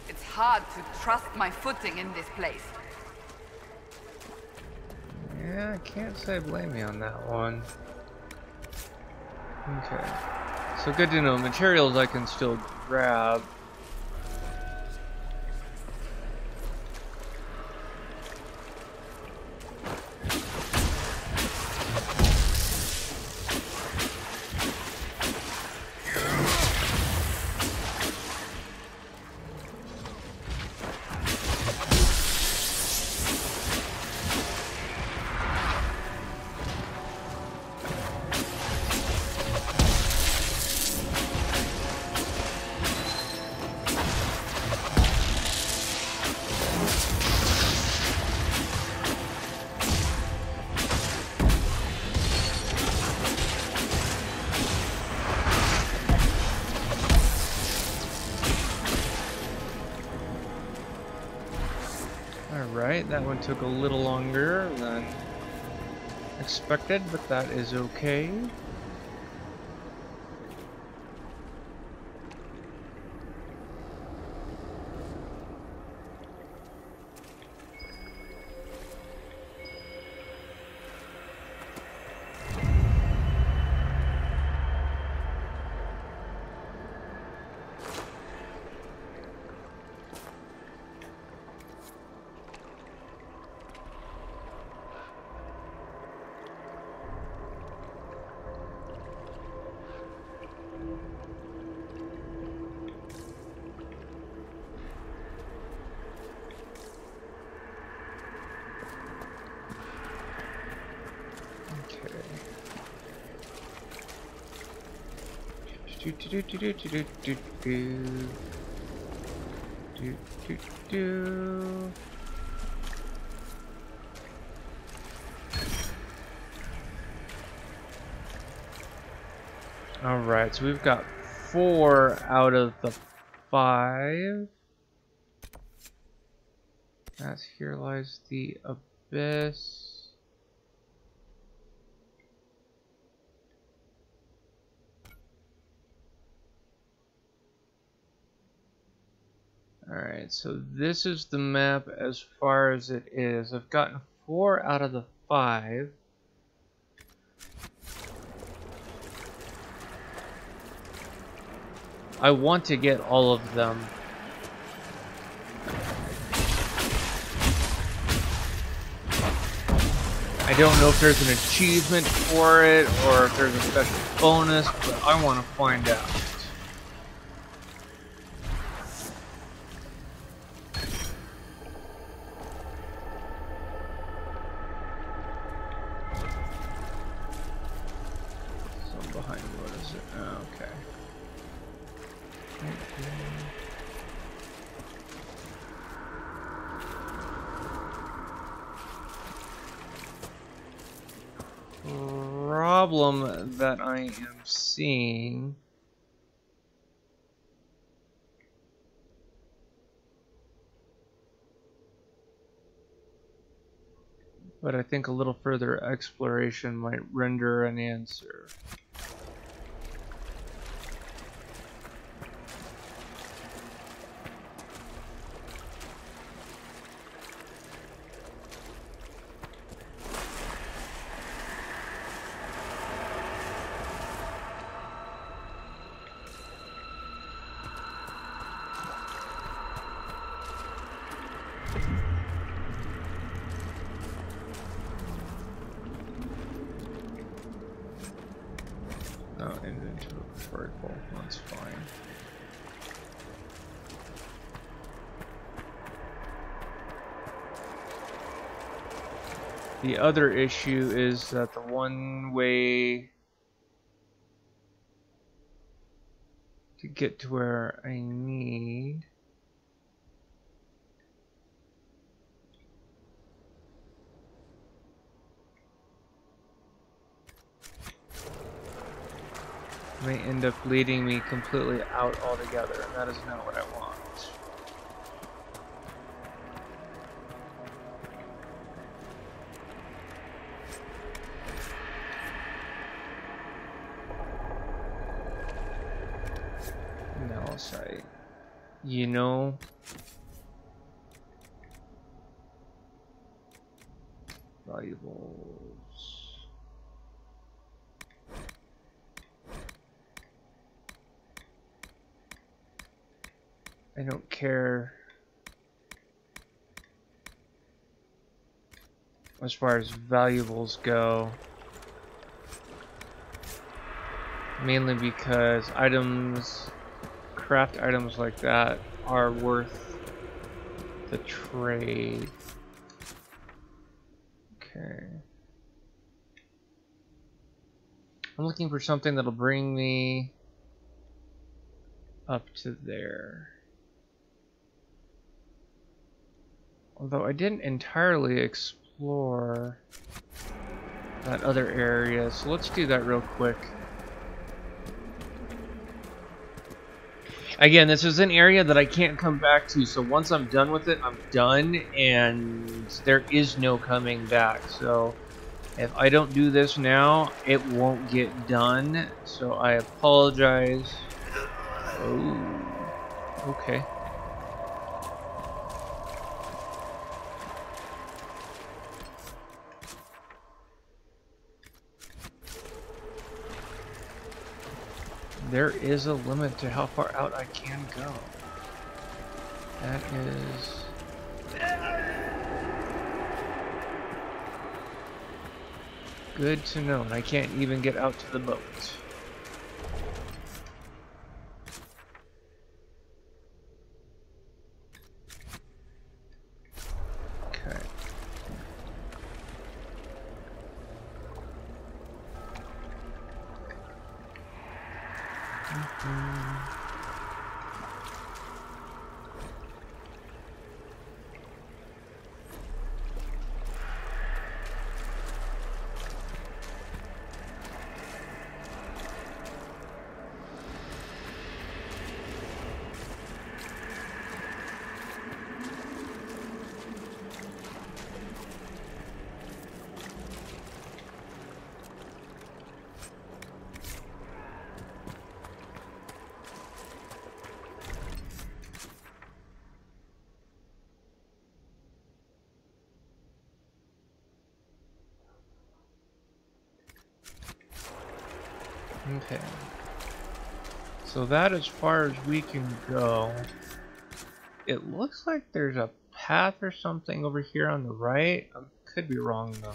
It's hard to trust my footing in this place. Yeah, I can't say blame me on that one. Okay. So good to know. Materials I can still grab. That one took a little longer than expected, but that is okay. Alright, so we've got 4 out of the 5. As here lies the abyss. Alright, so this is the map as far as it is. I've gotten 4 out of the 5. I want to get all of them. I don't know if there's an achievement for it or if there's a special bonus, but I want to find out. Problem that I am seeing but I think a little further exploration might render an answer. That's fine. The other issue is that the one way to get to where I need may end up leading me completely out altogether, and that is not what I want. Site. You know, valuables. I don't care as far as valuables go, mainly because craft items like that are worth the trade. Okay. I'm looking for something that'll bring me up to there. Although I didn't entirely explore that other area, so let's do that real quick. Again, this is an area that I can't come back to, so once I'm done with it, I'm done, and there is no coming back. So if I don't do this now, it won't get done, so I apologize. Oh, okay. There is a limit to how far out I can go. That is... good to know, and I can't even get out to the boat. Okay. Okay. So that as far as we can go. It looks like there's a path or something over here on the right. I could be wrong though.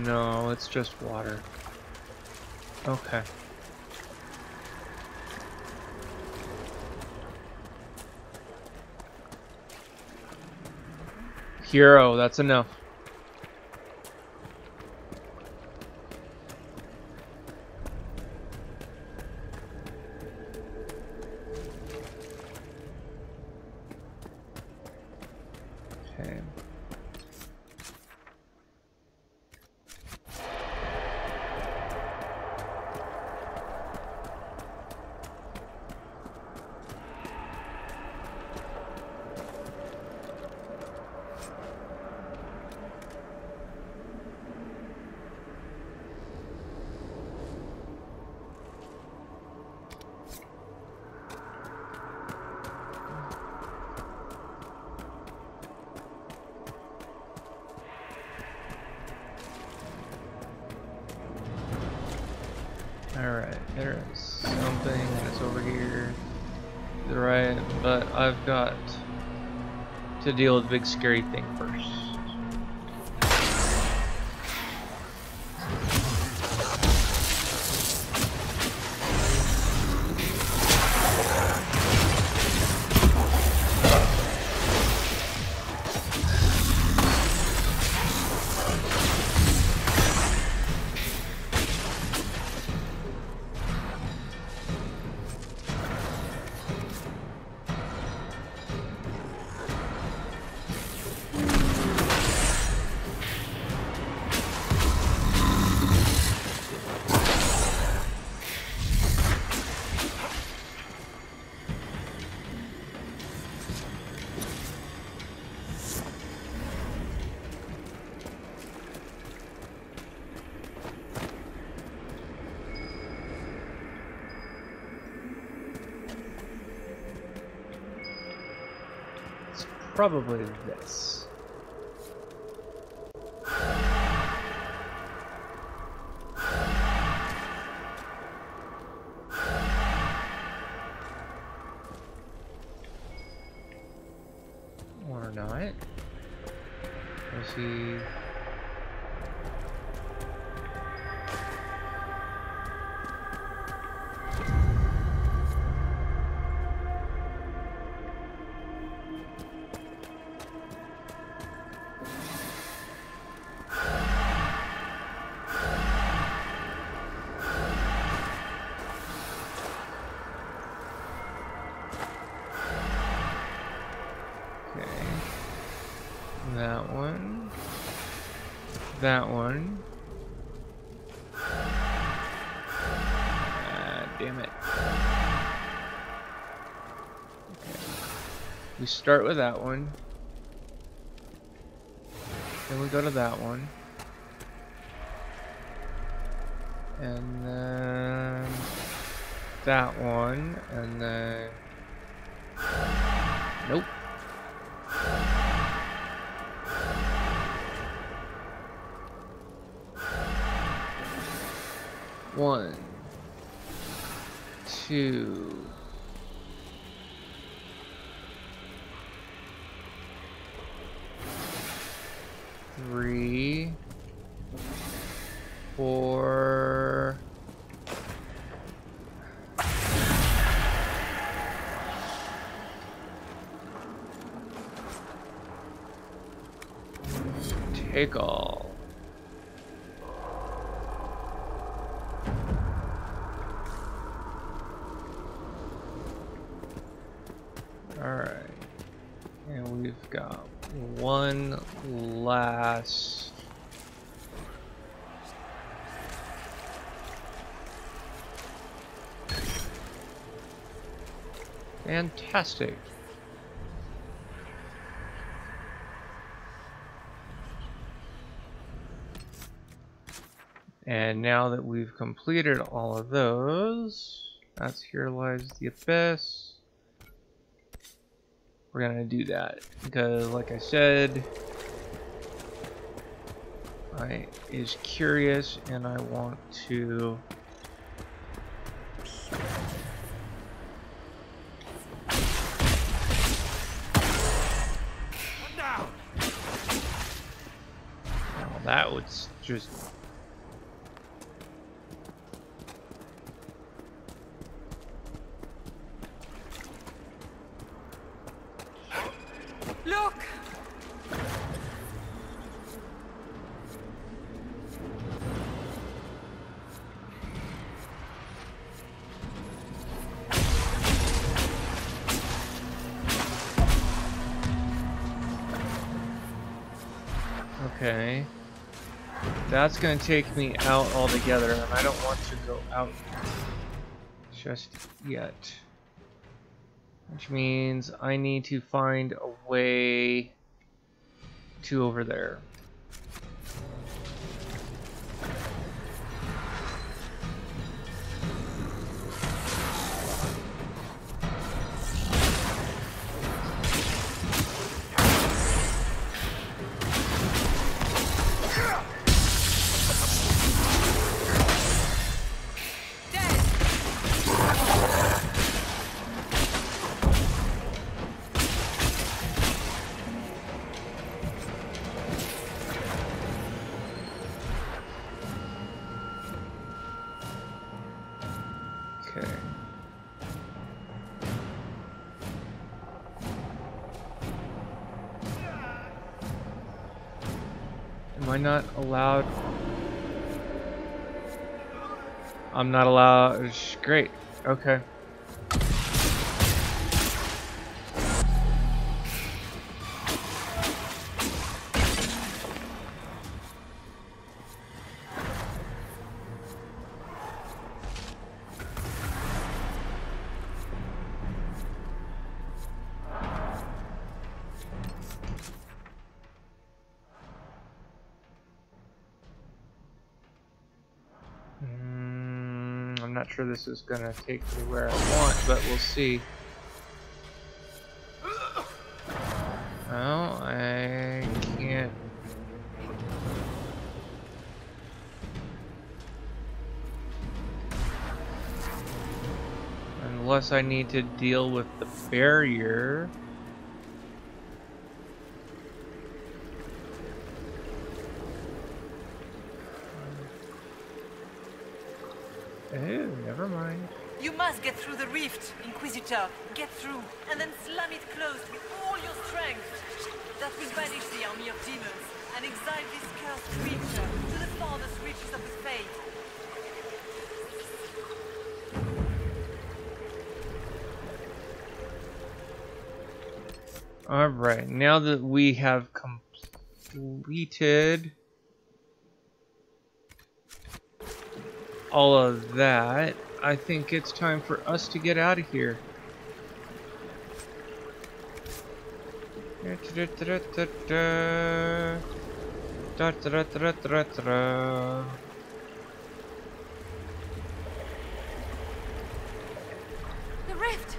No, it's just water. Okay. Hero, that's enough. Okay. Alright, there is something that's over here to the right, but I've got to deal with the big scary thing first. Probably this. Or not. Let's see. that one. Damn it. Okay. We start with that one. Then we go to that one. And then that one. And then... Nope. One, two, three, four, take all. Alright, and we've got one last fantastic. And now that we've completed all of those, that's Here Lies the Abyss. We're gonna do that because, like I said, I is curious and I want to now that would just Look! okay. That's gonna take me out altogether, and I don't want to go out just yet. Which means I need to find a way to over there. Okay. Am I not allowed? I'm not allowed. Great. Okay. I'm not sure this is gonna take me where I want, but we'll see. Oh, I can't. Unless I need to deal with the barrier. Oh, never mind. You must get through the rift, Inquisitor. Get through, and then slam it closed with all your strength. That will banish the army of demons, and exile this cursed creature to the farthest reaches of the fate. Alright, now that we have completed all of that, I think it's time for us to get out of here. The rift!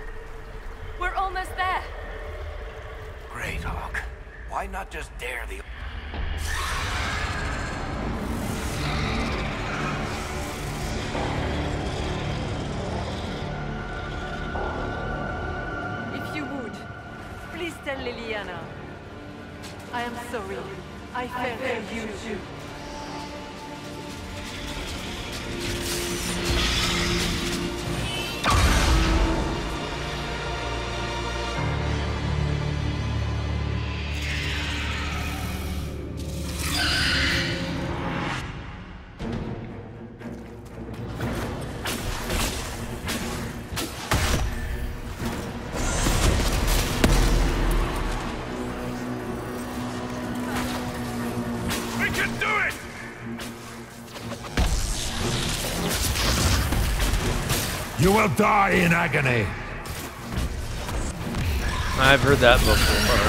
We're almost there! Great, Hawk. Why not just dare the... If you would, please tell Liliana. I am sorry. I failed you too. You will die in agony. I've heard that before.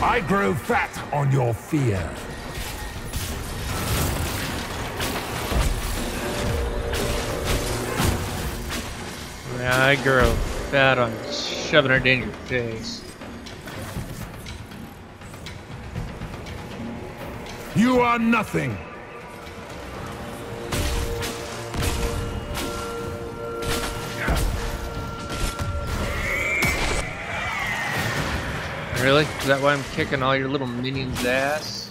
I grow fat on your fear. Yeah, I grow fat on shoving it in your face. You are nothing. Really? Is that why I'm kicking all your little minions' ass?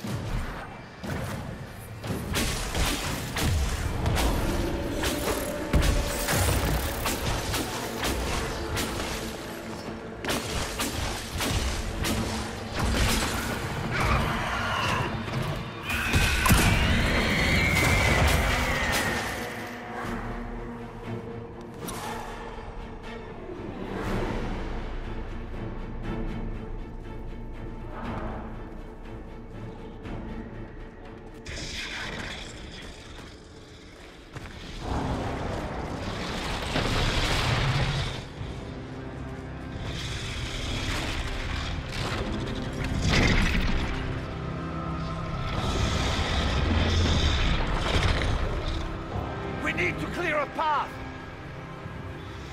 Need to clear a path!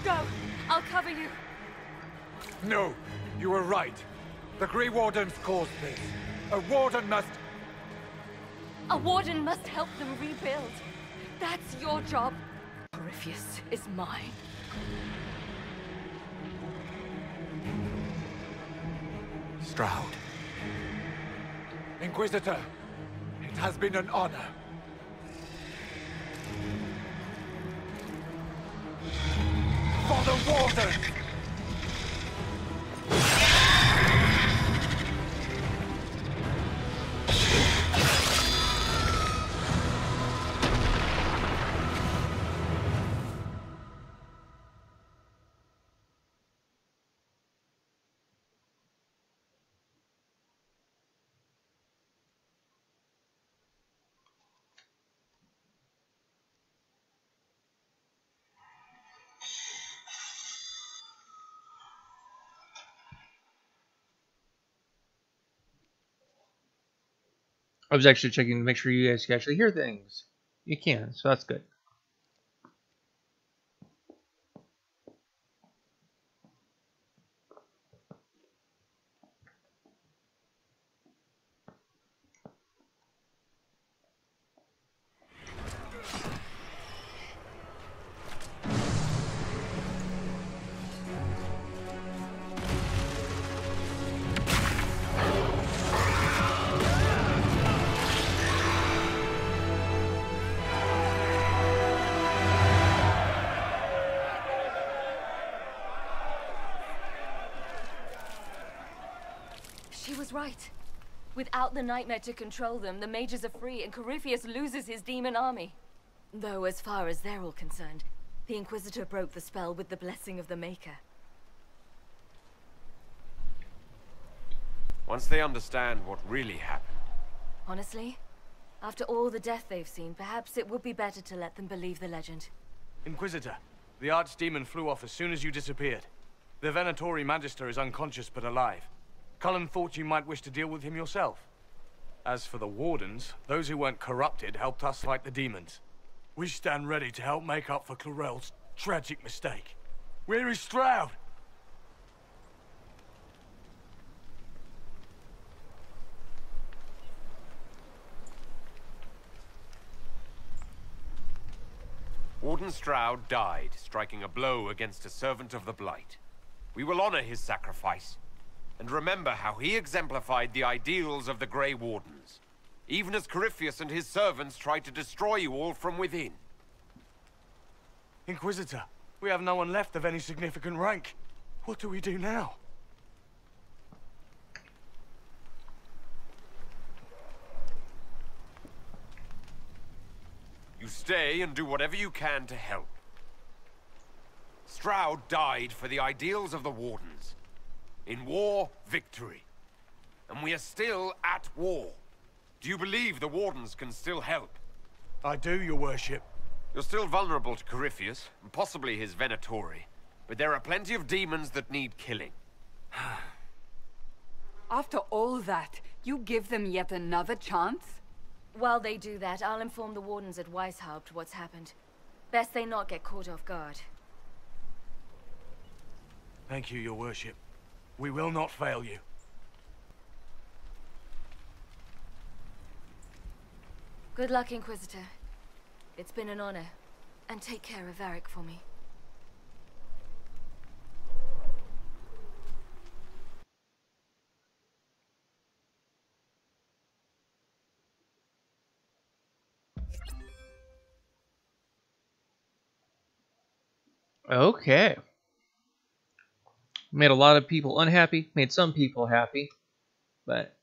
Go! I'll cover you! No, you were right. The Grey Wardens caused this. A Warden must... A Warden must help them rebuild. That's your job. Corypheus is mine. Stroud. Inquisitor, it has been an honor. For the Warden! I was actually checking to make sure you guys can actually hear things. You can, so that's good. She was right. Without the nightmare to control them, the mages are free and Corypheus loses his demon army. Though as far as they're all concerned, the Inquisitor broke the spell with the blessing of the Maker. Once they understand what really happened. Honestly, after all the death they've seen, perhaps it would be better to let them believe the legend. Inquisitor, the Archdemon flew off as soon as you disappeared. The Venatori Magister is unconscious but alive. Cullen thought you might wish to deal with him yourself. As for the Wardens, those who weren't corrupted helped us fight the demons. We stand ready to help make up for Clarel's tragic mistake. Where is Stroud? Warden Stroud died, striking a blow against a servant of the Blight. We will honor his sacrifice, and remember how he exemplified the ideals of the Grey Wardens, even as Corypheus and his servants tried to destroy you all from within. Inquisitor, we have no one left of any significant rank. What do we do now? You stay and do whatever you can to help. Stroud died for the ideals of the Wardens. In war, victory. And we are still at war. Do you believe the Wardens can still help? I do, your worship. You're still vulnerable to Corypheus, and possibly his Venatori. But there are plenty of demons that need killing. After all that, you give them yet another chance? While they do that, I'll inform the Wardens at Weishaupt what's happened. Best they not get caught off guard. Thank you, your worship. We will not fail you. Good luck, Inquisitor. It's been an honor. And take care of Varric for me. Okay. Made a lot of people unhappy, made some people happy, but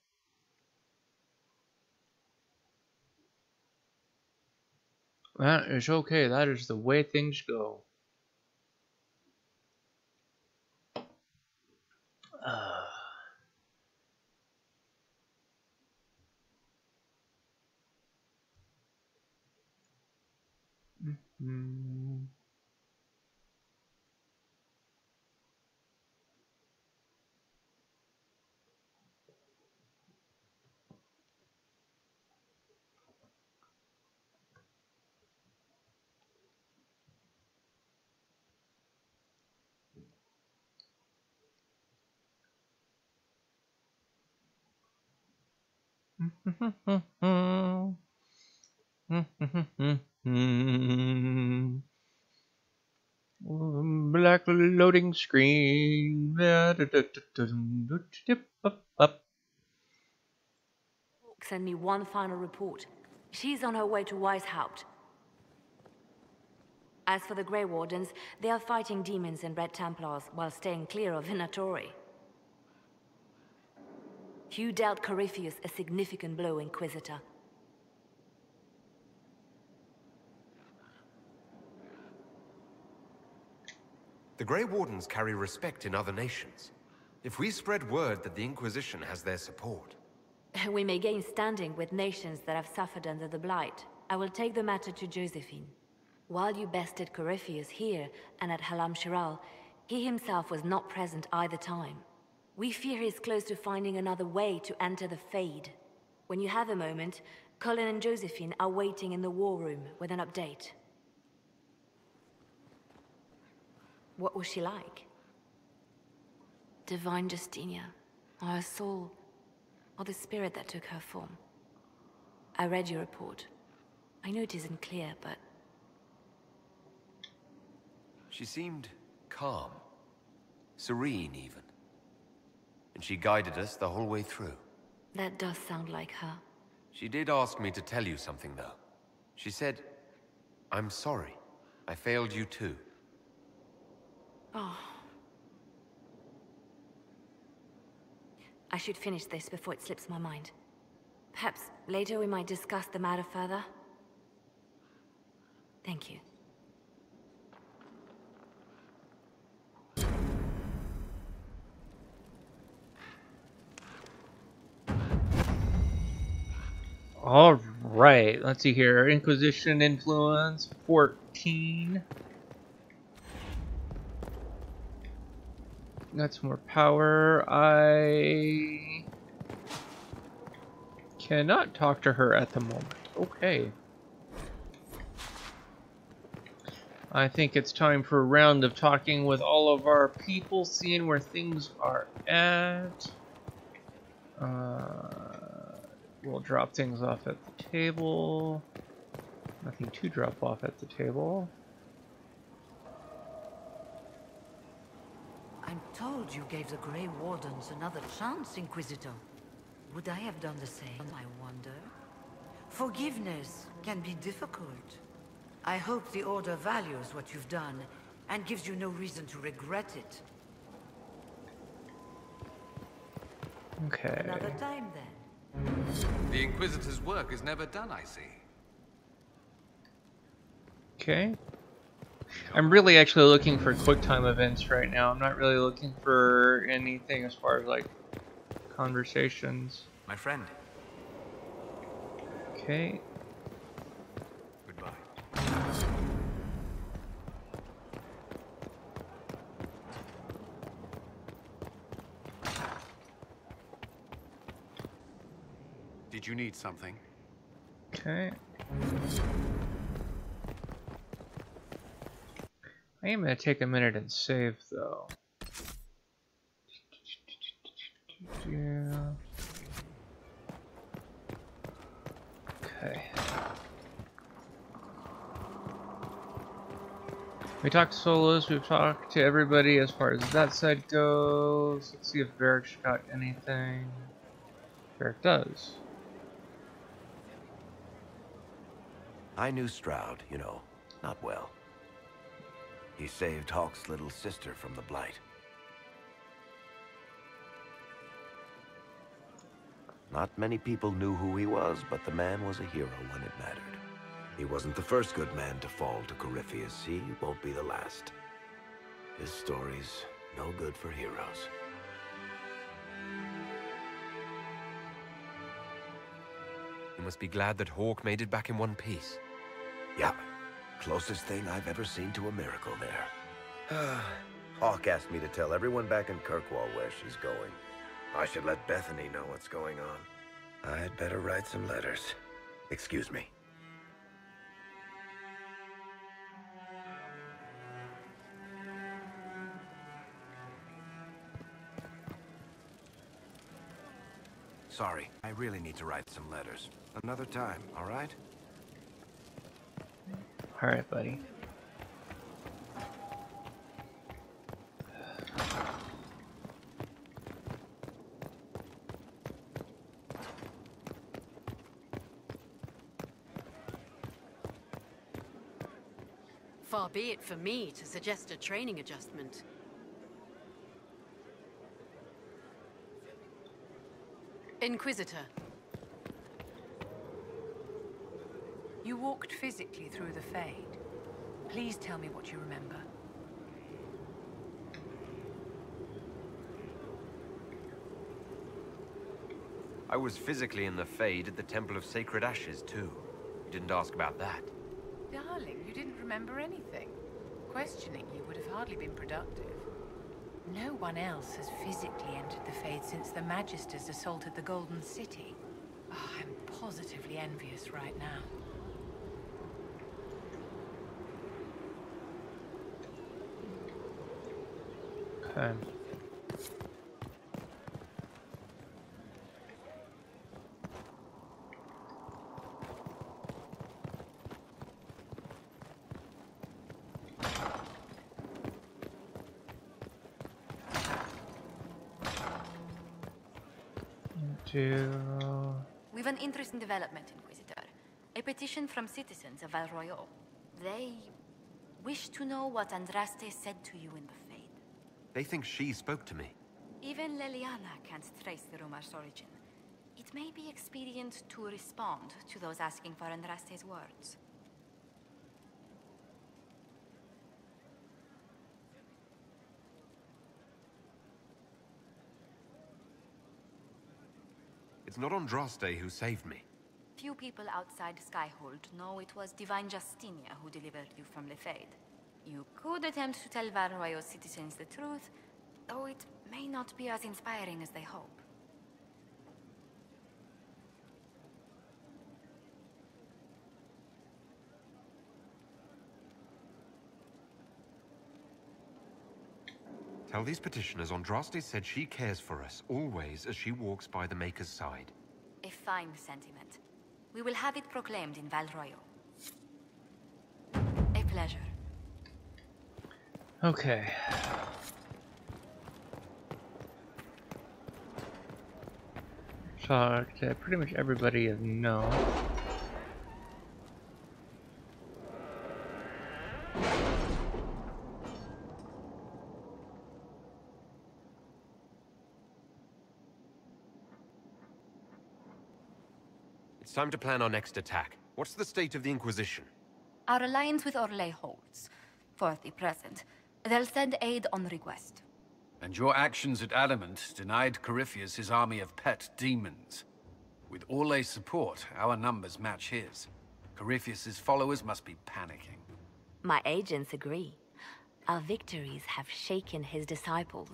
that is okay. That is the way things go. Black loading screen. Send me one final report. She's on her way to Weishaupt. As for the Grey Wardens, they are fighting demons and Red Templars while staying clear of Venatori. You dealt Corypheus a significant blow, Inquisitor. The Grey Wardens carry respect in other nations. If we spread word that the Inquisition has their support... We may gain standing with nations that have suffered under the Blight. I will take the matter to Josephine. While you bested Corypheus here and at Halam Shiral, he himself was not present either time. We fear he is close to finding another way to enter the Fade. When you have a moment, Colin and Josephine are waiting in the war room with an update. What was she like? Divine Justinia, or her soul, or the spirit that took her form. I read your report. I know it isn't clear, but... She seemed calm. Serene, even. And she guided us the whole way through. That does sound like her. She did ask me to tell you something, though. She said, "I'm sorry. I failed you too." Oh. I should finish this before it slips my mind. Perhaps later we might discuss the matter further. Thank you. All right, let's see here. Inquisition influence 14. Got some more power. I cannot talk to her at the moment. Okay. I think it's time for a round of talking with all of our people, seeing where things are at. We'll drop things off at the table. Nothing to drop off at the table. I'm told you gave the Grey Wardens another chance, Inquisitor. Would I have done the same, I wonder? Forgiveness can be difficult. I hope the Order values what you've done and gives you no reason to regret it. Okay. Another time then. The Inquisitor's work is never done, I see. Okay. I'm really actually looking for quick time events right now. I'm not really looking for anything as far as like conversations. My friend. Okay. Goodbye. Did you need something? Okay. I am going to take a minute and save though. Yeah. Okay. We talked to Solos, we've talked to everybody as far as that side goes. Let's see if Varric's got anything. Varric does. I knew Stroud, you know, not well. He saved Hawke's little sister from the Blight. Not many people knew who he was, but the man was a hero when it mattered. He wasn't the first good man to fall to Corypheus. He won't be the last. His story's no good for heroes. You must be glad that Hawke made it back in one piece. Yeah. Closest thing I've ever seen to a miracle there. Hawke asked me to tell everyone back in Kirkwall where she's going. I should let Bethany know what's going on. I'd better write some letters. Excuse me. Sorry, I really need to write some letters. Another time, all right? All right, buddy. Far be it for me to suggest a training adjustment. Inquisitor. You walked physically through the Fade. Please tell me what you remember. I was physically in the Fade at the Temple of Sacred Ashes, too. You didn't ask about that. Darling, you didn't remember anything. Questioning you would have hardly been productive. No one else has physically entered the Fade since the Magisters assaulted the Golden City. Oh, I'm positively envious right now. Okay. We've an interesting development, Inquisitor. A petition from citizens of Val Royal. They wish to know what Andraste said to you in the Fade. They think she spoke to me. Even Leliana can't trace the rumor's origin. It may be expedient to respond to those asking for Andraste's words. It's not Andraste who saved me. Few people outside Skyhold know it was Divine Justinia who delivered you from the Fade. You could attempt to tell Valroyo's citizens the truth, though it may not be as inspiring as they hope. Tell these petitioners Andraste said she cares for us, always, as she walks by the Maker's side. A fine sentiment. We will have it proclaimed in Valroyo. A pleasure. Okay. Talked to pretty much everybody I know. It's time to plan our next attack. What's the state of the Inquisition? Our alliance with Orlais holds. For the present. They'll send aid on request. And your actions at Adamant denied Corypheus his army of pet demons. With Orlais' support, our numbers match his. Corypheus' followers must be panicking. My agents agree. Our victories have shaken his disciples.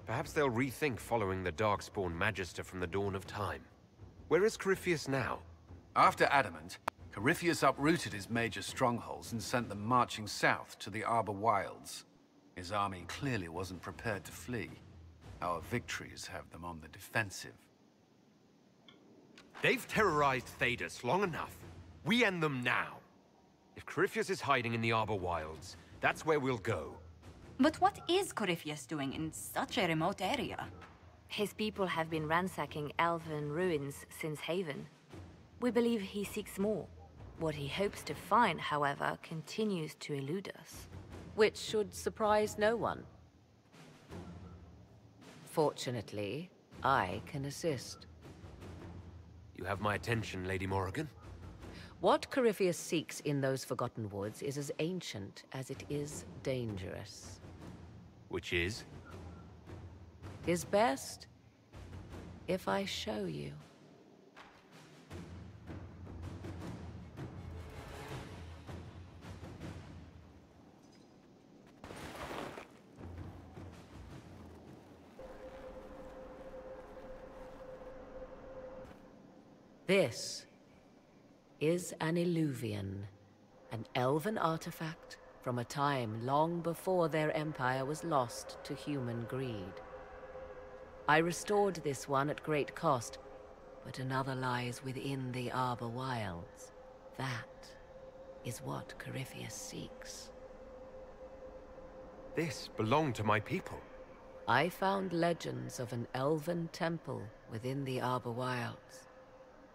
Perhaps they'll rethink following the Darkspawn Magister from the dawn of time. Where is Corypheus now? After Adamant, Corypheus uprooted his major strongholds and sent them marching south to the Arbor Wilds. His army clearly wasn't prepared to flee. Our victories have them on the defensive. They've terrorized Thedas long enough. We end them now. If Corypheus is hiding in the Arbor Wilds, that's where we'll go. But what is Corypheus doing in such a remote area? His people have been ransacking elven ruins since Haven. We believe he seeks more. What he hopes to find, however, continues to elude us. Which should surprise no one. Fortunately, I can assist. You have my attention, Lady Morrigan. What Corypheus seeks in those Forgotten Woods is as ancient as it is dangerous. Which is? 'Tis best if I show you. This is an Illuvian, an elven artifact from a time long before their empire was lost to human greed. I restored this one at great cost, but another lies within the Arbor Wilds. That is what Corypheus seeks. This belonged to my people. I found legends of an elven temple within the Arbor Wilds.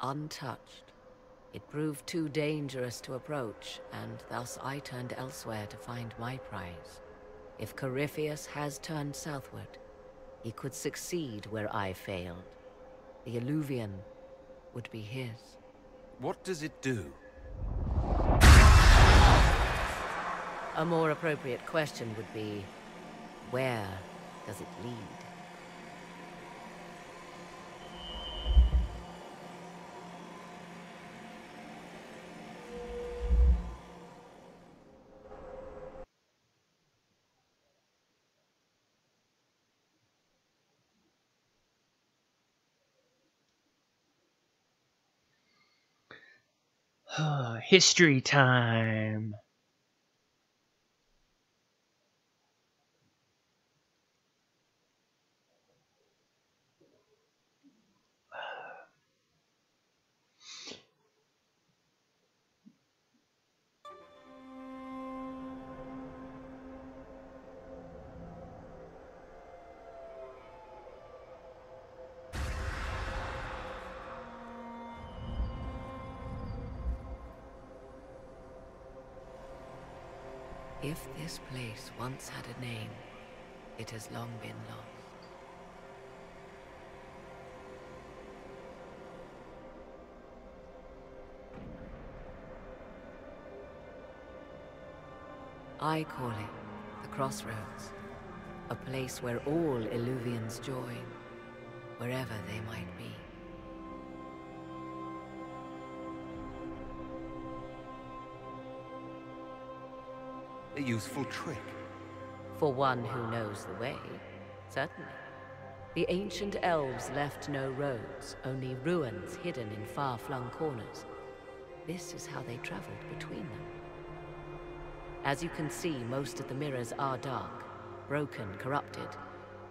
Untouched. It proved too dangerous to approach, and thus I turned elsewhere to find my prize. If Corypheus has turned southward, he could succeed where I failed. The Illuvian would be his. What does it do? A more appropriate question would be, where does it lead? History time. If this place once had a name, it has long been lost. I call it the Crossroads, a place where all Illuvians join. wherever they might be. A useful trick. For one who knows the way, certainly. The ancient elves left no roads, only ruins hidden in far-flung corners. This is how they traveled between them. As you can see, most of the mirrors are dark, broken, corrupted,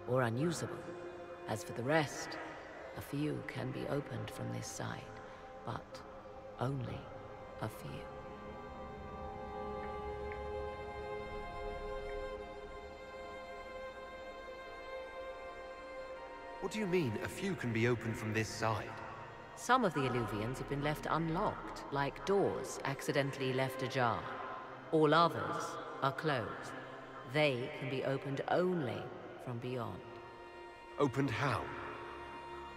or unusable. As for the rest, a few can be opened from this side, but only a few. What do you mean, a few can be opened from this side? Some of the Illuvians have been left unlocked, like doors accidentally left ajar. All others are closed. They can be opened only from beyond. Opened how?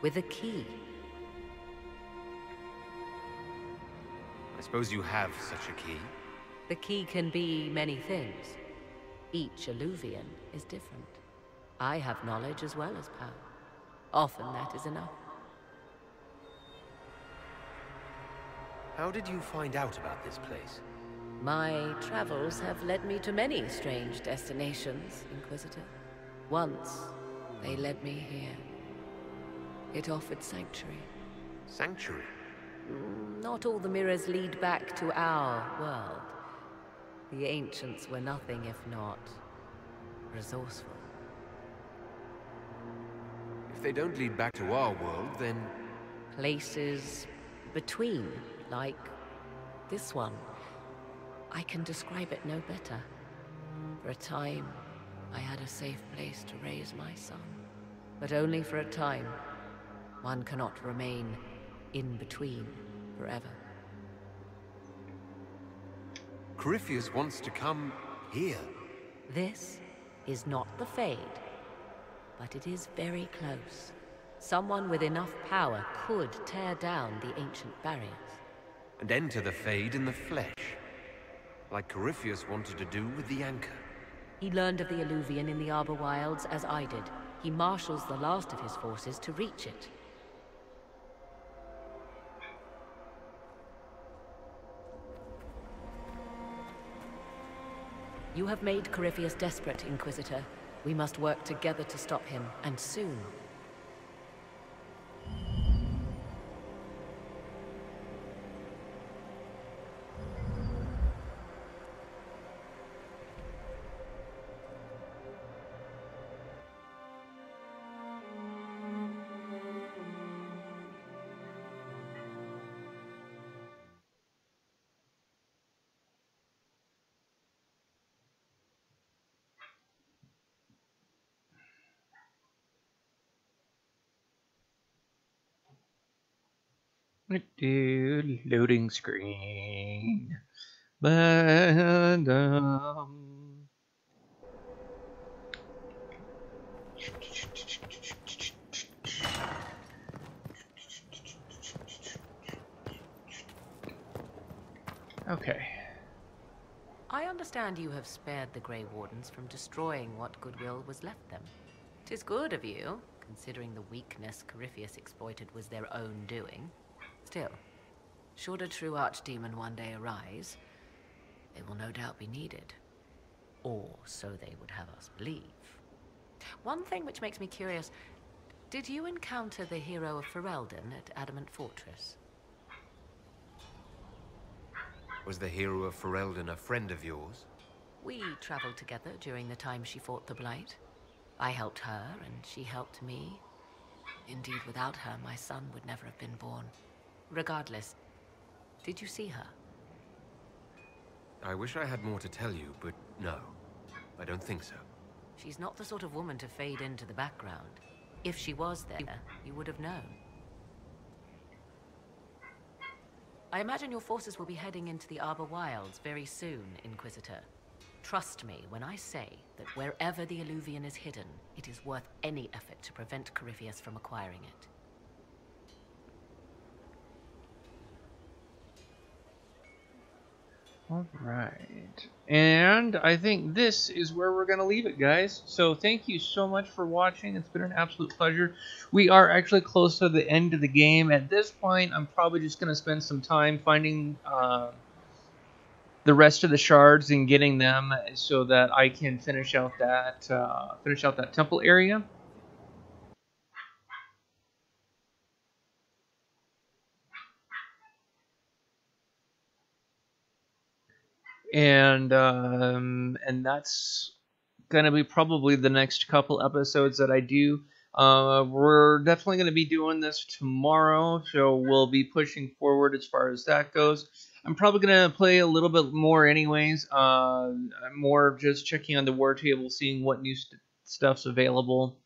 With a key. I suppose you have such a key? The key can be many things. Each Illuvian is different. I have knowledge as well as power. Often that is enough. How did you find out about this place? My travels have led me to many strange destinations, Inquisitor. Once, they led me here. It offered sanctuary. Sanctuary? Not all the mirrors lead back to our world. The ancients were nothing if not resourceful. If they don't lead back to our world, then... Places between, like this one. I can describe it no better. For a time, I had a safe place to raise my son. But only for a time. One cannot remain in between forever. Corypheus wants to come here. This is not the Fade, but it is very close. Someone with enough power could tear down the ancient barriers. And enter the Fade in the flesh. Like Corypheus wanted to do with the Anchor. He learned of the Illuvian in the Arbor Wilds as I did. He marshals the last of his forces to reach it. You have made Corypheus desperate, Inquisitor. We must work together to stop him, and soon. Loading screen. Ba-dum. Okay. I understand you have spared the Grey Wardens from destroying what goodwill was left them. 'Tis good of you, considering the weakness Corypheus exploited was their own doing. Still, should a true archdemon one day arise, they will no doubt be needed. Or so they would have us believe. One thing which makes me curious, did you encounter the hero of Ferelden at Adamant Fortress? Was the hero of Ferelden a friend of yours? We traveled together during the time she fought the Blight. I helped her, and she helped me. Indeed, without her, my son would never have been born. Regardless, did you see her? I wish I had more to tell you, but no. I don't think so. She's not the sort of woman to fade into the background. If she was there, you would have known. I imagine your forces will be heading into the Arbor Wilds very soon, Inquisitor. Trust me when I say that wherever the Illuvian is hidden, it is worth any effort to prevent Corypheus from acquiring it. Alright. And I think this is where we're going to leave it, guys. So thank you so much for watching. It's been an absolute pleasure. We are actually close to the end of the game. At this point, I'm probably just going to spend some time finding the rest of the shards and getting them so that I can finish out that temple area. And that's gonna be probably the next couple episodes that I do. We're definitely gonna be doing this tomorrow, so we'll be pushing forward as far as that goes. I'm probably gonna play a little bit more, anyways. More just checking on the war table, seeing what new stuff's available,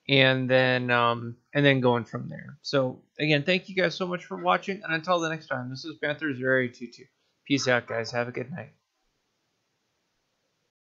and then going from there. So again, thank you guys so much for watching, and until the next time, this is Panther 022. Peace out, guys. Have a good night.